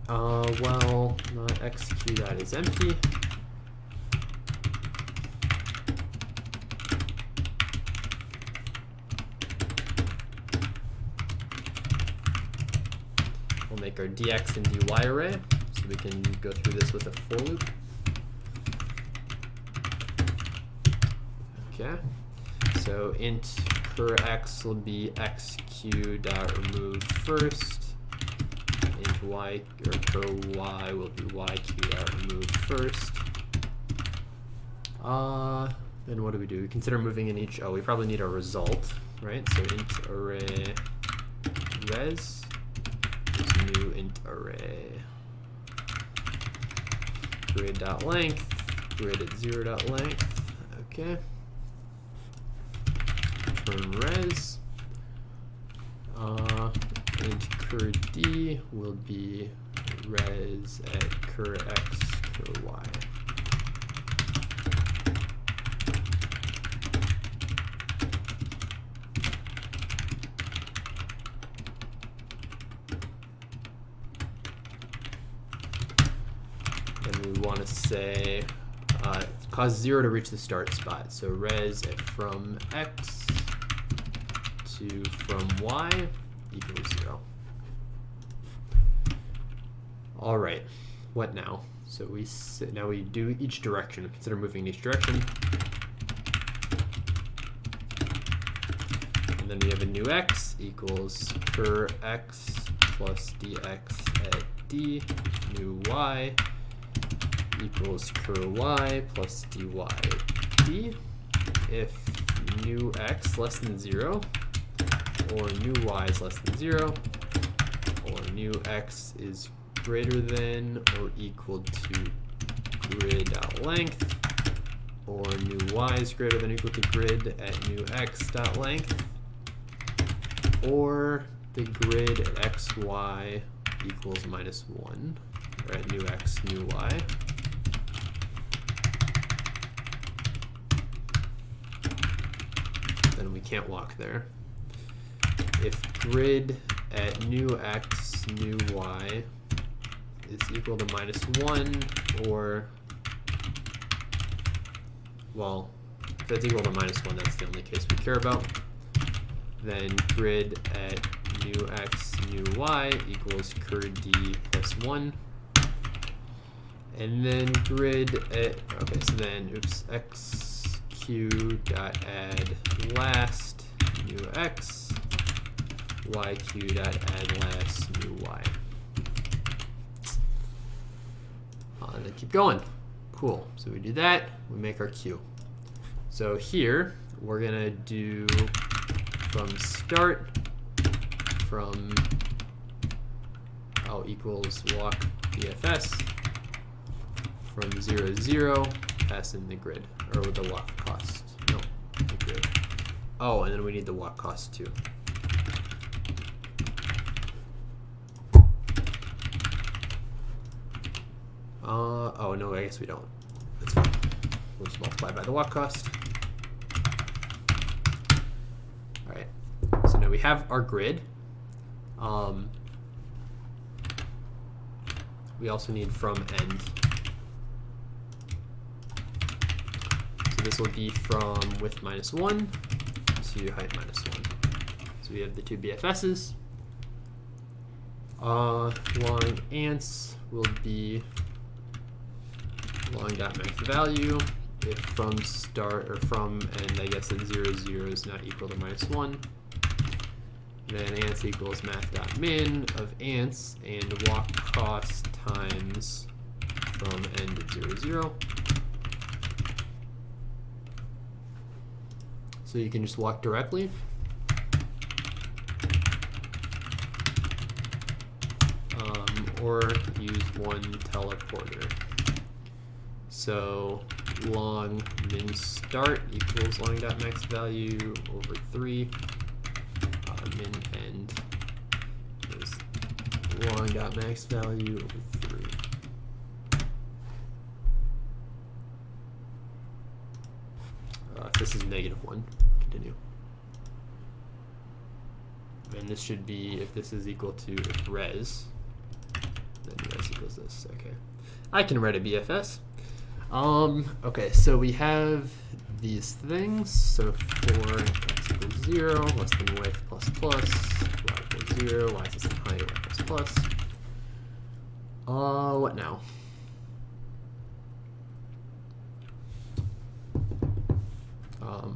Well, xq dot is empty. We'll make our dx and dy array, so we can go through this with a for loop. Okay, so int cur x will be xq dot remove first. Int y or cur y will be yq dot remove first. Then what do we do? We consider moving in each. Oh, we probably need a result, right? So int array res is new int array grid dot length, grid at 0 dot length. Okay. From res, int cur d will be res at cur x, cur y. Then we want to say cause 0 to reach the start spot. So res at from x to from y equals 0. All right, what now? So now we do each direction. Consider moving in each direction. And then we have a new x equals cur x plus dx at d. New y equals cur y plus dy d. If new x less than 0, or new y is less than 0, or new x is greater than or equal to grid.length, or new y is greater than or equal to grid at new x.length, or the grid at xy equals -1, or at new x, new y. Then we can't walk there. If grid at new x, new y is equal to -1, or, well, if that's equal to -1, that's the only case we care about, then grid at new x, new y equals cur d plus 1. And then grid at, okay, so then, oops, xq dot add last new x, yq dot add last new y. And then keep going. Cool. So we do that, we make our q. So here, we're going to do from start, from equals walk BFS, from 0, 0, pass in the grid, or with the walk cost. No, the grid. Oh, and then we need the walk cost too. Oh no, I guess we don't. That's fine. We'll just multiply by the walk cost. All right. So now we have our grid. we also need from end. So this will be from width -1 to height -1. So we have the two BFSs. Long ants will be long.maxValue if from start or from end, I guess at 0, 0 is not equal to -1. Then ants equals math.min of ants and walk cost times from end at 0, 0. So you can just walk directly. Or use one teleporter. So long min start equals long.maxValue over 3. Min end is long.maxValue over 3. If this is -1, continue. And this should be, if this is equal to res, then res equals this. Okay, I can write a BFS. Okay, so we have these things. So for x equals 0, less than width plus plus, y equals 0, y is the same height, y plus plus. What now?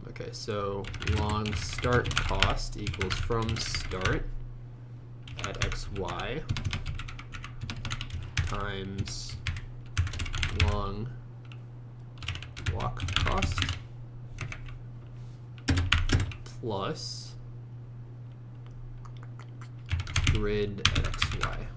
Okay, so long start cost equals from start at xy times long walk cost plus grid at xy.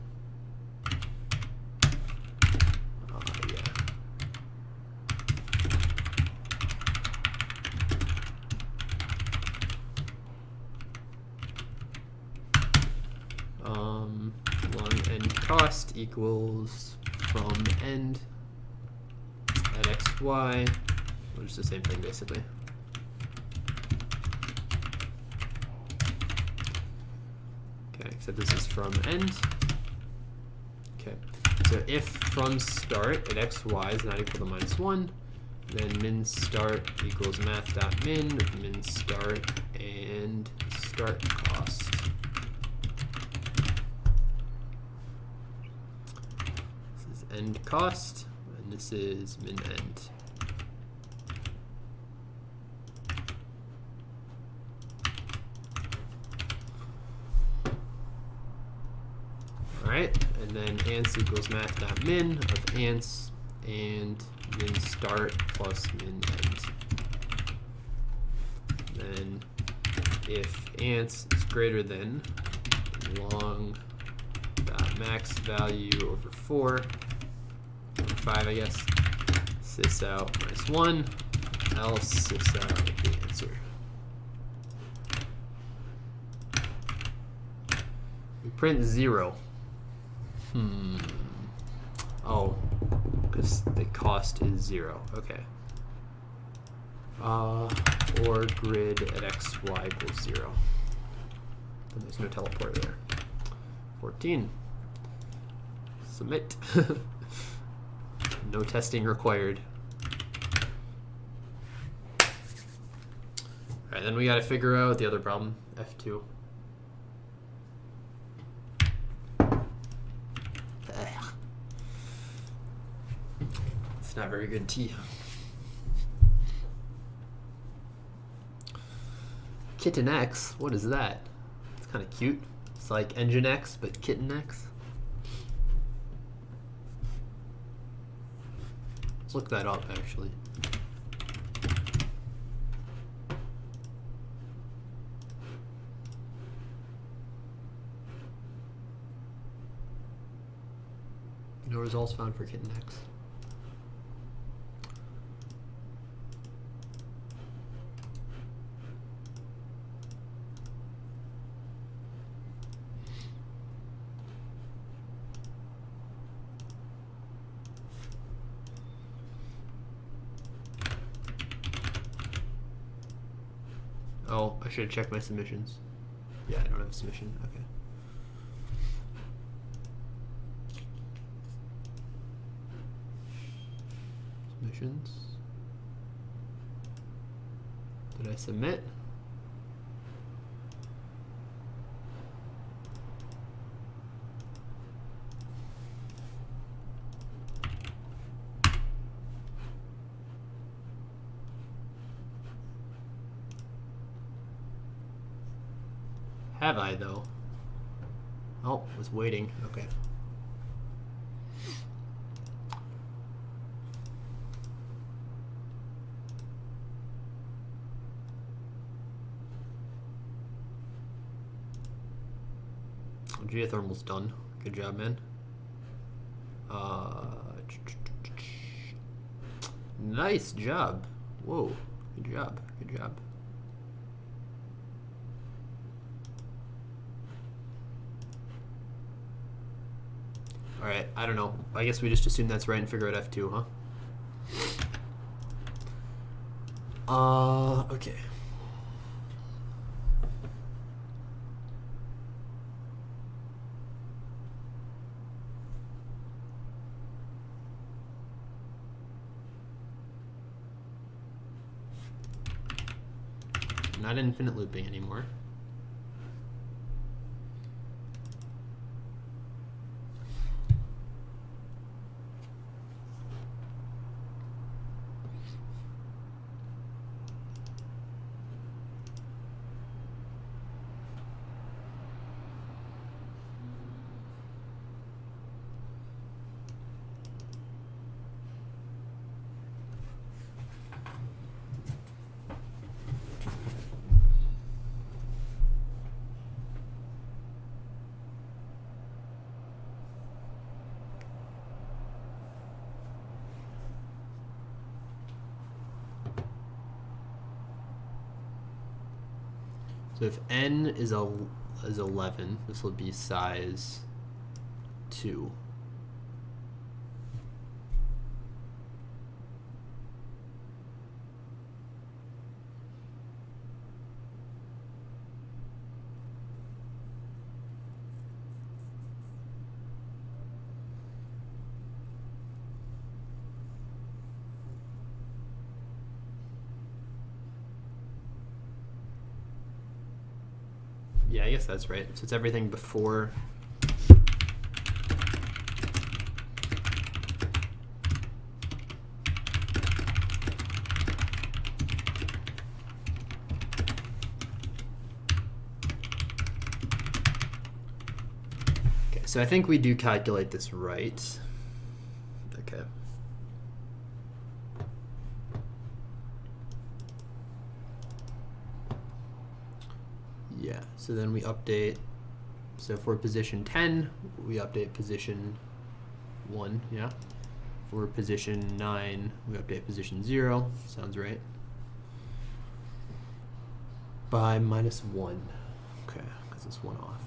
Long end cost equals from end at xy, which is the same thing basically. Okay, except this is from end. Okay, so if from start at xy is not equal to -1, then min start equals math.min of min start and start cost. End cost, and this is min end. All right, and then ants equals math.min of ants and min start plus min end. Then if ants is greater than long.maxValue over 4, 5, I guess, sys out -1, else sys out the answer. We print 0. Oh, because the cost is 0. Okay. Or grid at xy equals 0. And there's no teleporter there. 14. Submit. No testing required. All right, then we got to figure out the other problem, F2. It's not very good tea. Kitten X, what is that? It's kind of cute. It's like Engine X, but Kitten X. Let's look that up, actually. No results found for Kitten X. Oh, I should have checked my submissions. Yeah, I don't have a submission. Okay. positions. Did I submit? Have I, though? Oh, was waiting. Okay. Geothermal's done. Good job, man. Nice job. Whoa. Good job. Good job. Alright, I don't know. I guess we just assume that's right and figure out F2, huh? Okay. Not infinite looping anymore. So if n is 11, this will be size 2. Yeah, I guess that's right. So it's everything before. Okay, so I think we do calculate this right. Okay. Yeah, so then we update. So for position 10, we update position 1, yeah. For position 9, we update position 0. Sounds right. By -1. Okay, because it's 1 off.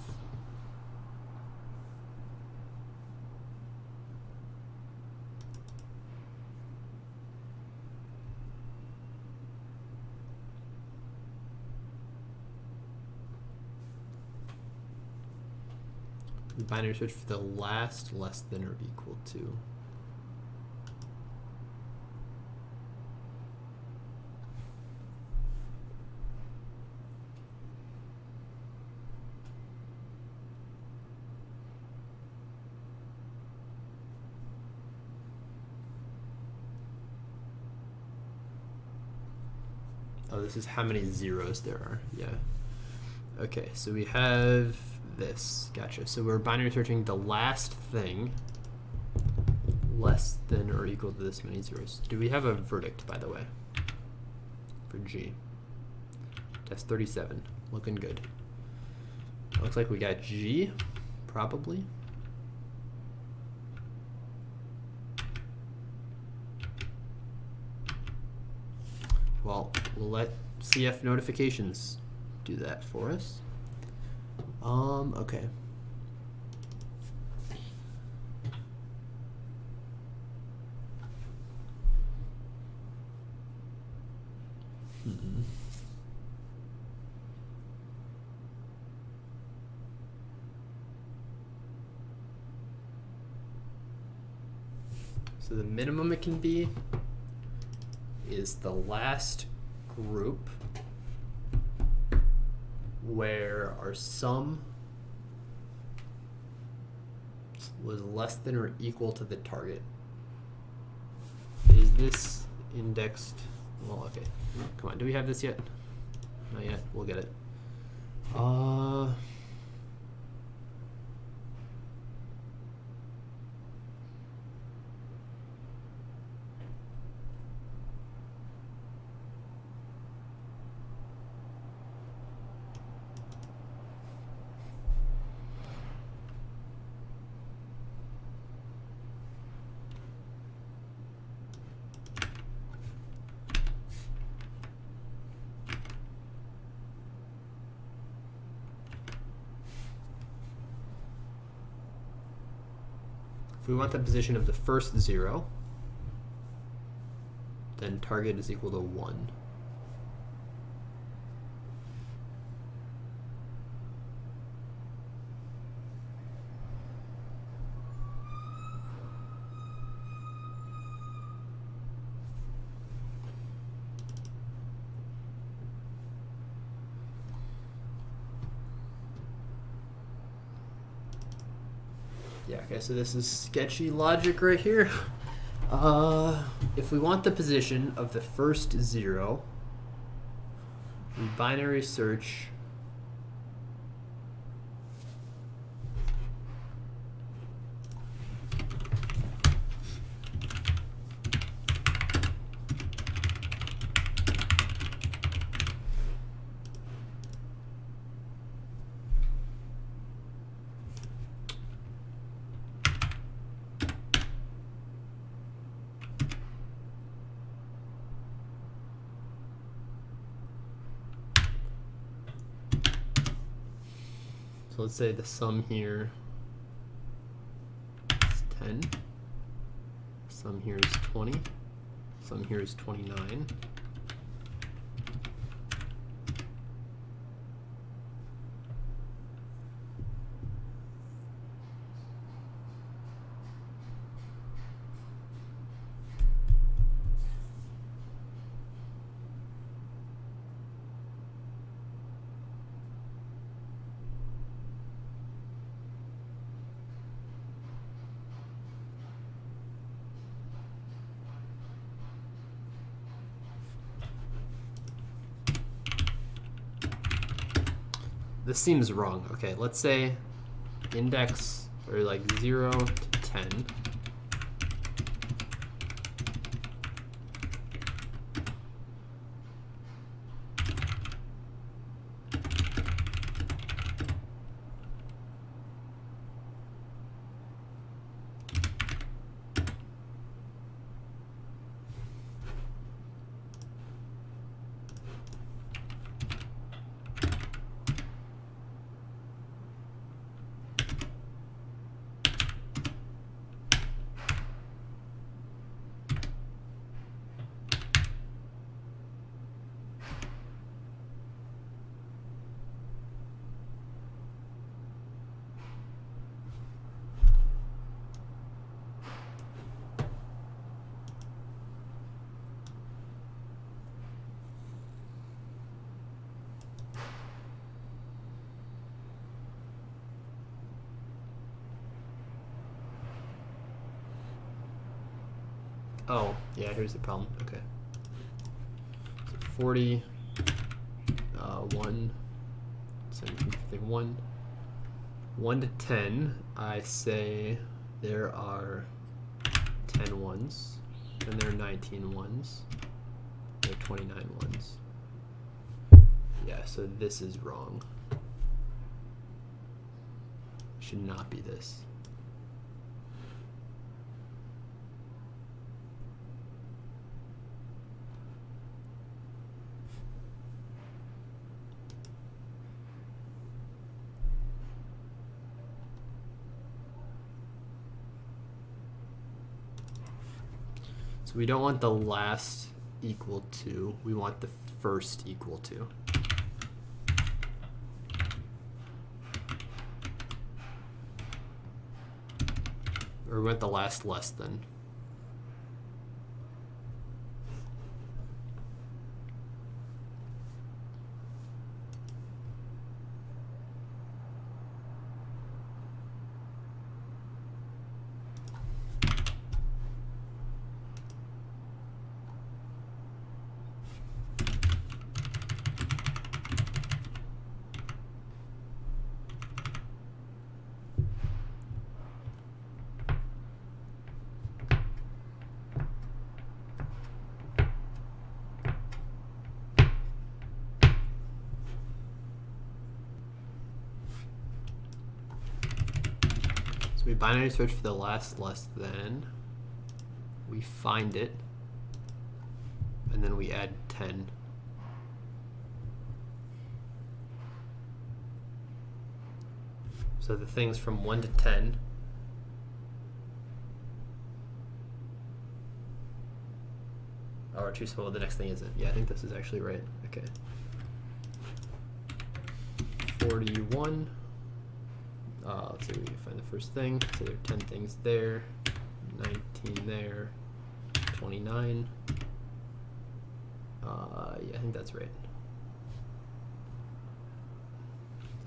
Binary search for the last less than or equal to. Oh, this is how many zeros there are. Yeah. Okay, so we have this. Gotcha. So we're binary searching the last thing less than or equal to this many zeros. Do we have a verdict, by the way, for G? Test 37. Looking good. Looks like we got G, probably. Well, we'll let CF notifications do that for us. Okay. So the minimum it can be is the last group where our sum was less than or equal to the target. Is this indexed? Well, okay. Come on, do we have this yet? Not yet. We'll get it. If we want the position of the first 0, then target is equal to 1. Yeah, okay, so this is sketchy logic right here. If we want the position of the first 0, we binary search So let's say the sum here is 10, sum here is 20, sum here is 29. This seems wrong. Okay, let's say index, or like 0 to 10. Oh, yeah, here's the problem. Okay. So 40, 1, 1, 1 to 10, I say there are 10 ones, and there are 19 ones, there are 29 ones. Yeah, so this is wrong. Should not be this. So we don't want the last equal to, we want the first equal to. Or we want the last less than. binary search for the last less than. We find it. And then we add 10. So the things from 1 to 10. Are too small. The next thing isn't. Yeah, I think this is actually right. Okay. 41. Let's see if we can find the first thing. So there are 10 things there. 19 there. 29. Yeah, I think that's right.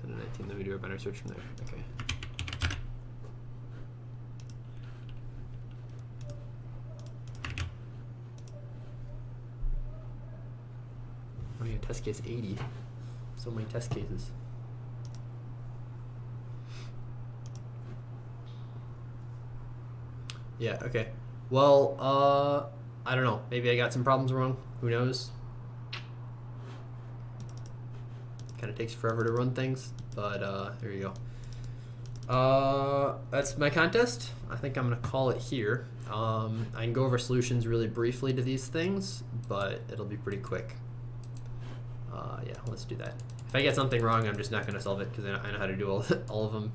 10 and 19. Then we do a binary search from there. Okay. Oh yeah, test case 80. So many test cases. Yeah, okay. Well, I don't know. Maybe I got some problems wrong. Who knows? Kind of takes forever to run things, but there you go. That's my contest. I think I'm going to call it here. I can go over solutions really briefly to these things, but it'll be pretty quick. Yeah, let's do that. If I get something wrong, I'm just not going to solve it because I know how to do all of them.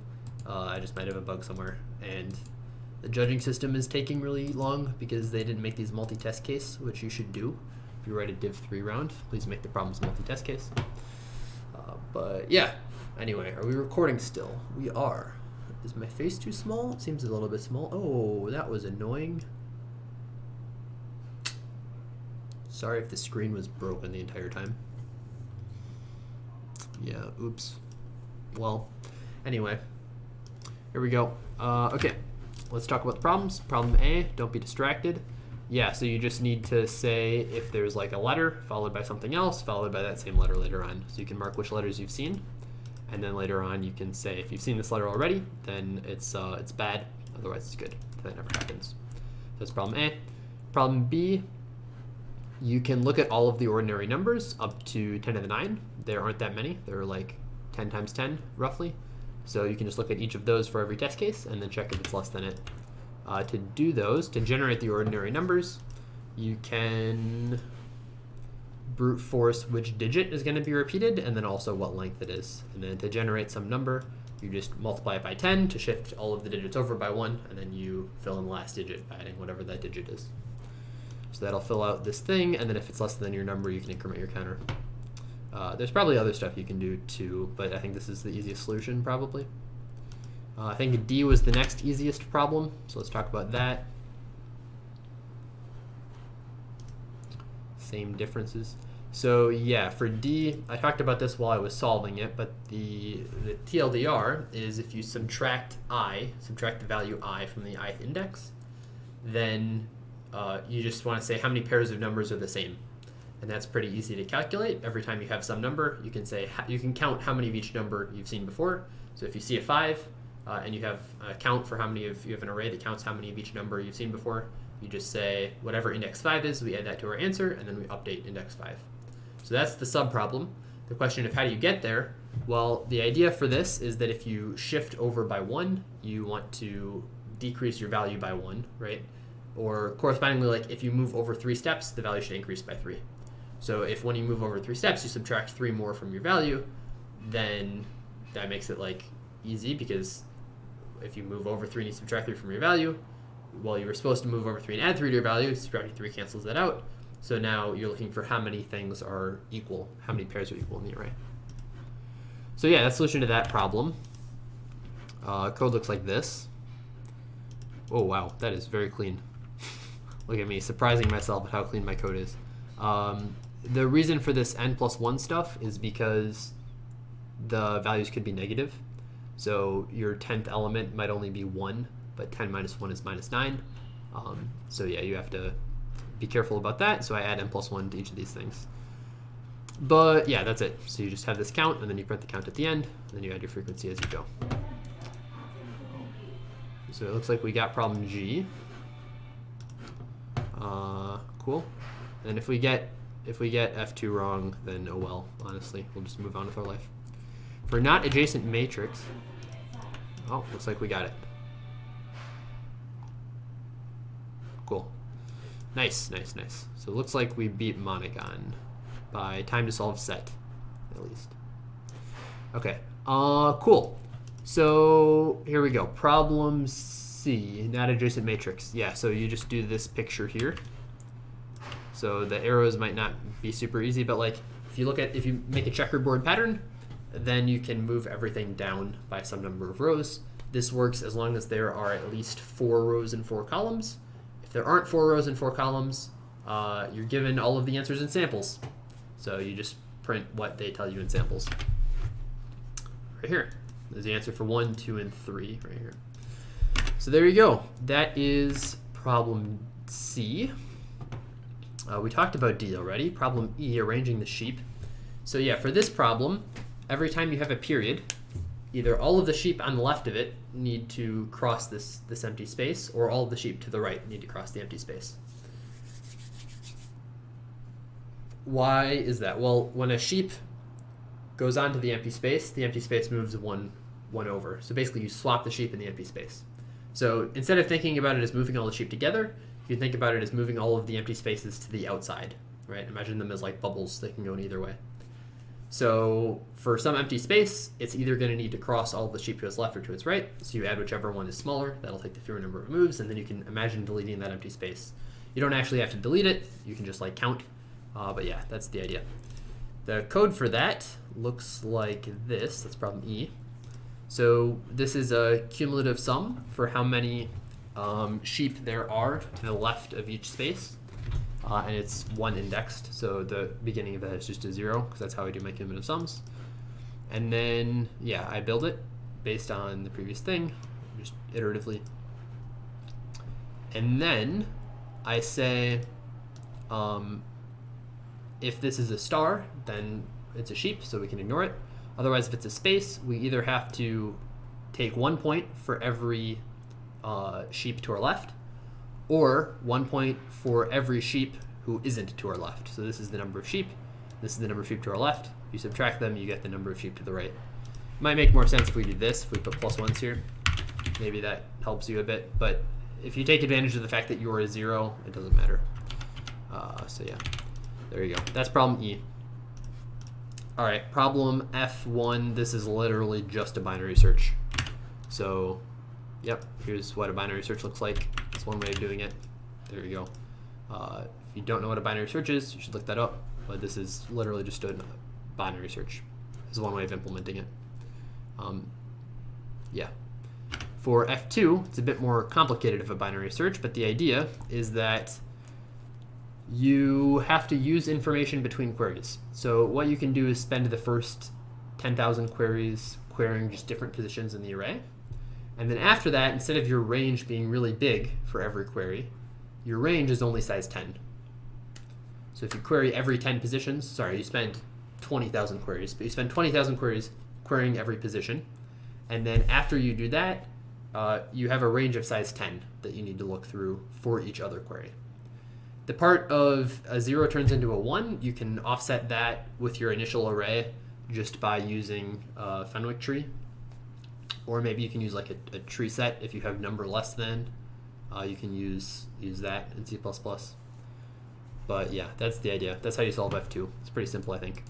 I just might have a bug somewhere. And the judging system is taking really long because they didn't make these multi-test case, which you should do. If you write a div 3 round, please make the problems multi-test case. But yeah, anyway, are we recording still? We are. Is my face too small? It seems a little bit small. Oh, that was annoying. Sorry if the screen was broken the entire time. Yeah, oops. Well, anyway, here we go. Okay, let's talk about the problems. Problem A, don't be distracted. Yeah, so you just need to say if there's like a letter followed by something else, followed by that same letter later on. So you can mark which letters you've seen, and then later on you can say if you've seen this letter already, then it's bad. Otherwise, it's good. That never happens. That's problem A. Problem B, you can look at all of the ordinary numbers up to 10 to the 9. There aren't that many. There are like 10 times 10, roughly. So you can just look at each of those for every test case and then check if it's less than it. To do those, to generate the ordinary numbers, you can brute force which digit is going to be repeated and then also what length it is. And then to generate some number, you just multiply it by 10 to shift all of the digits over by 1, and then you fill in the last digit by adding whatever that digit is. So that'll fill out this thing, and then if it's less than your number, you can increment your counter. There's probably other stuff you can do too, but I think this is the easiest solution probably. I think D was the next easiest problem, so let's talk about that. Same differences. So yeah, for D, I talked about this while I was solving it, but the TLDR is if you subtract the value I from the ith index, then you just want to say how many pairs of numbers are the same. And that's pretty easy to calculate. Every time you have some number, you can say you can count how many of each number you've seen before. So if you see a 5 and you have a count for how many you have an array that counts how many of each number you've seen before, you just say whatever index 5 is, we add that to our answer, and then we update index 5. So that's the sub-problem. The question of how do you get there? Well, the idea for this is that if you shift over by 1, you want to decrease your value by 1, right? Or correspondingly, like if you move over 3 steps, the value should increase by 3. So if when you move over 3 steps, you subtract 3 more from your value, then that makes it like easy, because if you move over 3 and you subtract 3 from your value, well, you were supposed to move over 3 and add 3 to your value, subtracting 3 cancels that out. So now you're looking for how many things are equal, how many pairs are equal in the array. So yeah, that's the solution to that problem. Code looks like this. Oh wow, that is very clean. Look at me, surprising myself at how clean my code is. The reason for this n+1 stuff is because the values could be negative. So your 10th element might only be 1, but 10 minus 1 is minus 9. So yeah, you have to be careful about that. So I add n+1 to each of these things. But yeah, that's it. So you just have this count, and then you print the count at the end, and then you add your frequency as you go. So it looks like we got problem G. Cool. And if we get F2 wrong, then oh well, honestly. We'll just move on with our life. For not adjacent matrix, oh, looks like we got it. cool. Nice, nice, nice. So it looks like we beat Monogon by time to solve set, at least. Okay, cool. So here we go. Problem C, not adjacent matrix. Yeah, so you just do this picture here. So the arrows might not be super easy, but like if you make a checkerboard pattern, then you can move everything down by some number of rows. This works as long as there are at least 4 rows and 4 columns. If there aren't 4 rows and 4 columns, you're given all of the answers in samples. So you just print what they tell you in samples. Right here. There's the answer for 1, 2, and 3 right here. So there you go. That is problem C. We talked about D already. Problem E, arranging the sheep. So yeah, for this problem, every time you have a period, either all of the sheep on the left of it need to cross this empty space, or all of the sheep to the right need to cross the empty space. Why is that? Well, when a sheep goes onto the empty space moves one over. So basically you swap the sheep in the empty space. So instead of thinking about it as moving all the sheep together, you can think about it as moving all of the empty spaces to the outside, right? Imagine them as like bubbles. They can go in either way. So for some empty space, it's either going to need to cross all of the sheep to its left or to its right. So you add whichever one is smaller. That'll take the fewer number of moves, and then you can imagine deleting that empty space. You don't actually have to delete it. You can just like count. But yeah, that's the idea. The code for that looks like this. That's problem E. So this is a cumulative sum for how many sheep there are to the left of each space. And it's 1 indexed, so the beginning of that is just a 0, because that's how I do my cumulative sums. And then, yeah, I build it based on the previous thing, just iteratively. And then I say, if this is a star, then it's a sheep, so we can ignore it. Otherwise, if it's a space, we either have to take 1 point for every sheep to our left, or 1 point for every sheep who isn't to our left. So this is the number of sheep. This is the number of sheep to our left. If you subtract them, you get the number of sheep to the right. It might make more sense if we do this, if we put +1s here. Maybe that helps you a bit. But if you take advantage of the fact that you're a 0, it doesn't matter. So yeah, there you go. That's problem E. All right, problem F1. This is literally just a binary search. So, yep, here's what a binary search looks like. That's one way of doing it. There you go. If you don't know what a binary search is, you should look that up. But this is literally just a binary search. This is one way of implementing it. Yeah. For F2, it's a bit more complicated of a binary search, but the idea is that you have to use information between queries. So what you can do is spend the first 10,000 queries querying just different positions in the array. And then after that, instead of your range being really big for every query, your range is only size 10. So if you query every 10 positions, sorry, you spend 20,000 queries, but you spend 20,000 queries querying every position. And then after you do that, you have a range of size 10 that you need to look through for each other query. The part of a 0 turns into a 1, you can offset that with your initial array just by using a Fenwick tree. Or maybe you can use like a tree set if you have number less than. You can use that in C++. But yeah, that's the idea. That's how you solve F2. It's pretty simple, I think.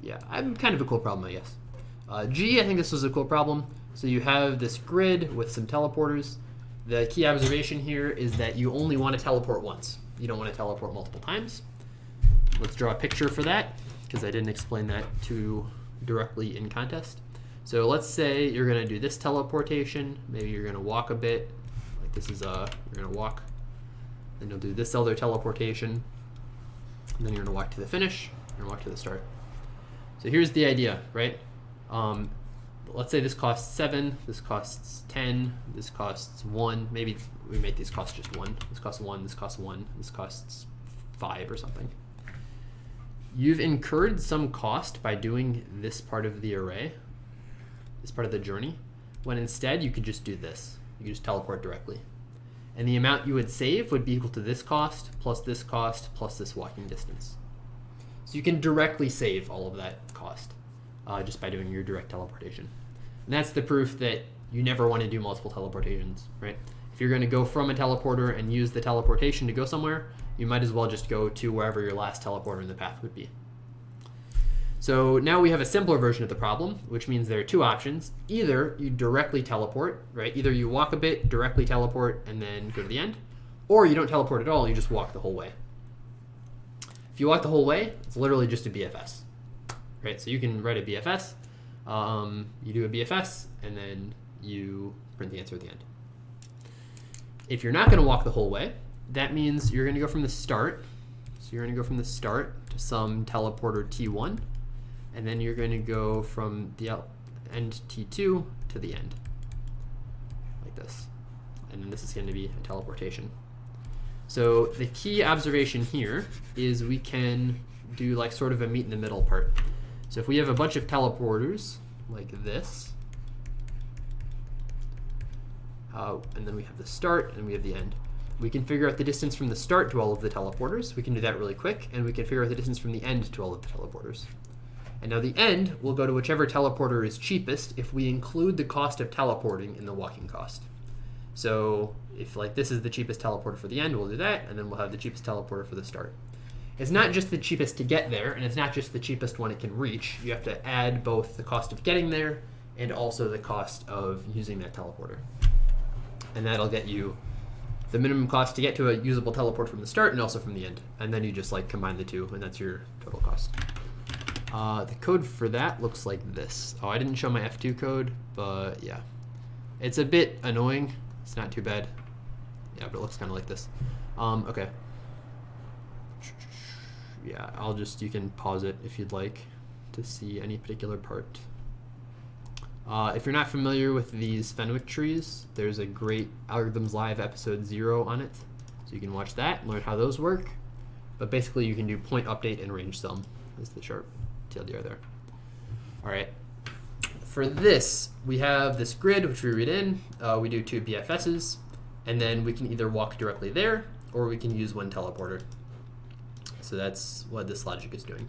Yeah, kind of a cool problem, I guess. G, I think this was a cool problem. So you have this grid with some teleporters. The key observation here is that you only want to teleport once. You don't want to teleport multiple times. Let's draw a picture for that, because I didn't explain that too directly in contest. So let's say you're going to do this teleportation. Maybe you're going to walk a bit. Like this is you're going to walk. Then you'll do this other teleportation. And then you're going to walk to the finish. You're going to walk to the start. So here's the idea, right? Let's say this costs 7, this costs 10, this costs 1. Maybe we make these cost just 1. This costs 1, this costs 1, this costs 5 or something. You've incurred some cost by doing this part of the array, this part of the journey, when instead you could just do this. You could just teleport directly. And the amount you would save would be equal to this cost, plus this walking distance. So you can directly save all of that cost just by doing your direct teleportation. And that's the proof that you never want to do multiple teleportations, right? if you're going to go from a teleporter and use the teleportation to go somewhere, you might as well just go to wherever your last teleporter in the path would be. So now we have a simpler version of the problem, which means there are two options. Either you directly teleport, right? Either you walk a bit, directly teleport, and then go to the end, or you don't teleport at all, you just walk the whole way. If you walk the whole way, it's literally just a BFS, right? So you can write a BFS, you do a BFS, and then you print the answer at the end. If you're not going to walk the whole way, that means you're going to go from the start. So you're going to go from the start to some teleporter T1, and then you're going to go from the end T2 to the end, like this. And then this is going to be a teleportation. So the key observation here is we can do like sort of a meet in the middle part. So if we have a bunch of teleporters like this, and then we have the start and we have the end, we can figure out the distance from the start to all of the teleporters. We can do that really quick, and we can figure out the distance from the end to all of the teleporters. And now the end will go to whichever teleporter is cheapest if we include the cost of teleporting in the walking cost. So if like this is the cheapest teleporter for the end, we'll do that, and then we'll have the cheapest teleporter for the start. It's not just the cheapest to get there, and it's not just the cheapest one it can reach. You have to add both the cost of getting there and also the cost of using that teleporter. And that'll get you the minimum cost to get to a usable teleport from the start and also from the end. And then you just like combine the two, and that's your total cost. The code for that looks like this. Oh, I didn't show my F2 code, but yeah. It's a bit annoying. It's not too bad. Yeah, but it looks kind of like this. Okay. Yeah, you can pause it if you'd like to see any particular part. If you're not familiar with these Fenwick trees, there's a great Algorithms Live episode 0 on it. So you can watch that and learn how those work. But basically you can do point update and range sum is the sharp TLDR there. All right. For this, we have this grid, which we read in. We do 2 BFSs, and then we can either walk directly there, or we can use one teleporter. So that's what this logic is doing.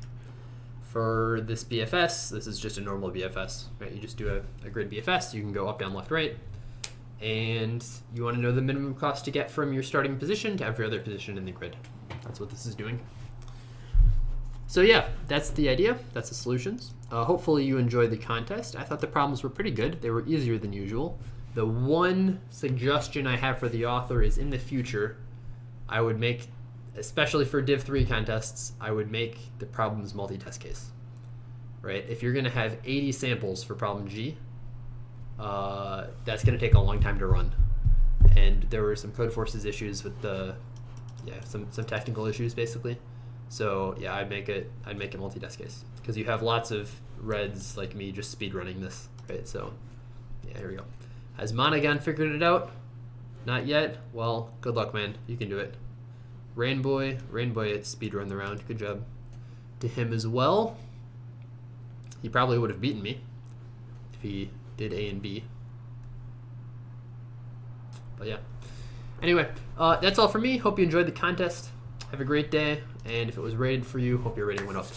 For this BFS, this is just a normal BFS, right? You just do a grid BFS. You can go up, down, left, right. And you want to know the minimum cost to get from your starting position to every other position in the grid. That's what this is doing. So yeah, that's the idea. That's the solutions. Hopefully you enjoyed the contest. I thought the problems were pretty good. They were easier than usual. The one suggestion I have for the author is in the future, I would make, especially for Div 3 contests, I would make the problems multi-test case, right? If you're gonna have 80 samples for problem G, that's gonna take a long time to run. And there were some Codeforces issues with some technical issues basically. So yeah, I'd make it multi-test case because you have lots of reds like me just speed running this, right? So yeah, here we go. Has Monogon figured it out? Not yet. Well, good luck, man. You can do it. Rainboy at Speedrun the round. Good job to him as well. He probably would have beaten me if he did A and B. But yeah. Anyway, that's all for me. Hope you enjoyed the contest. Have a great day, and if it was rated for you, hope your rating went up.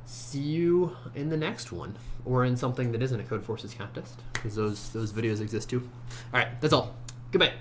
See you in the next one, or in something that isn't a Codeforces contest, because those videos exist too. All right, that's all. Goodbye.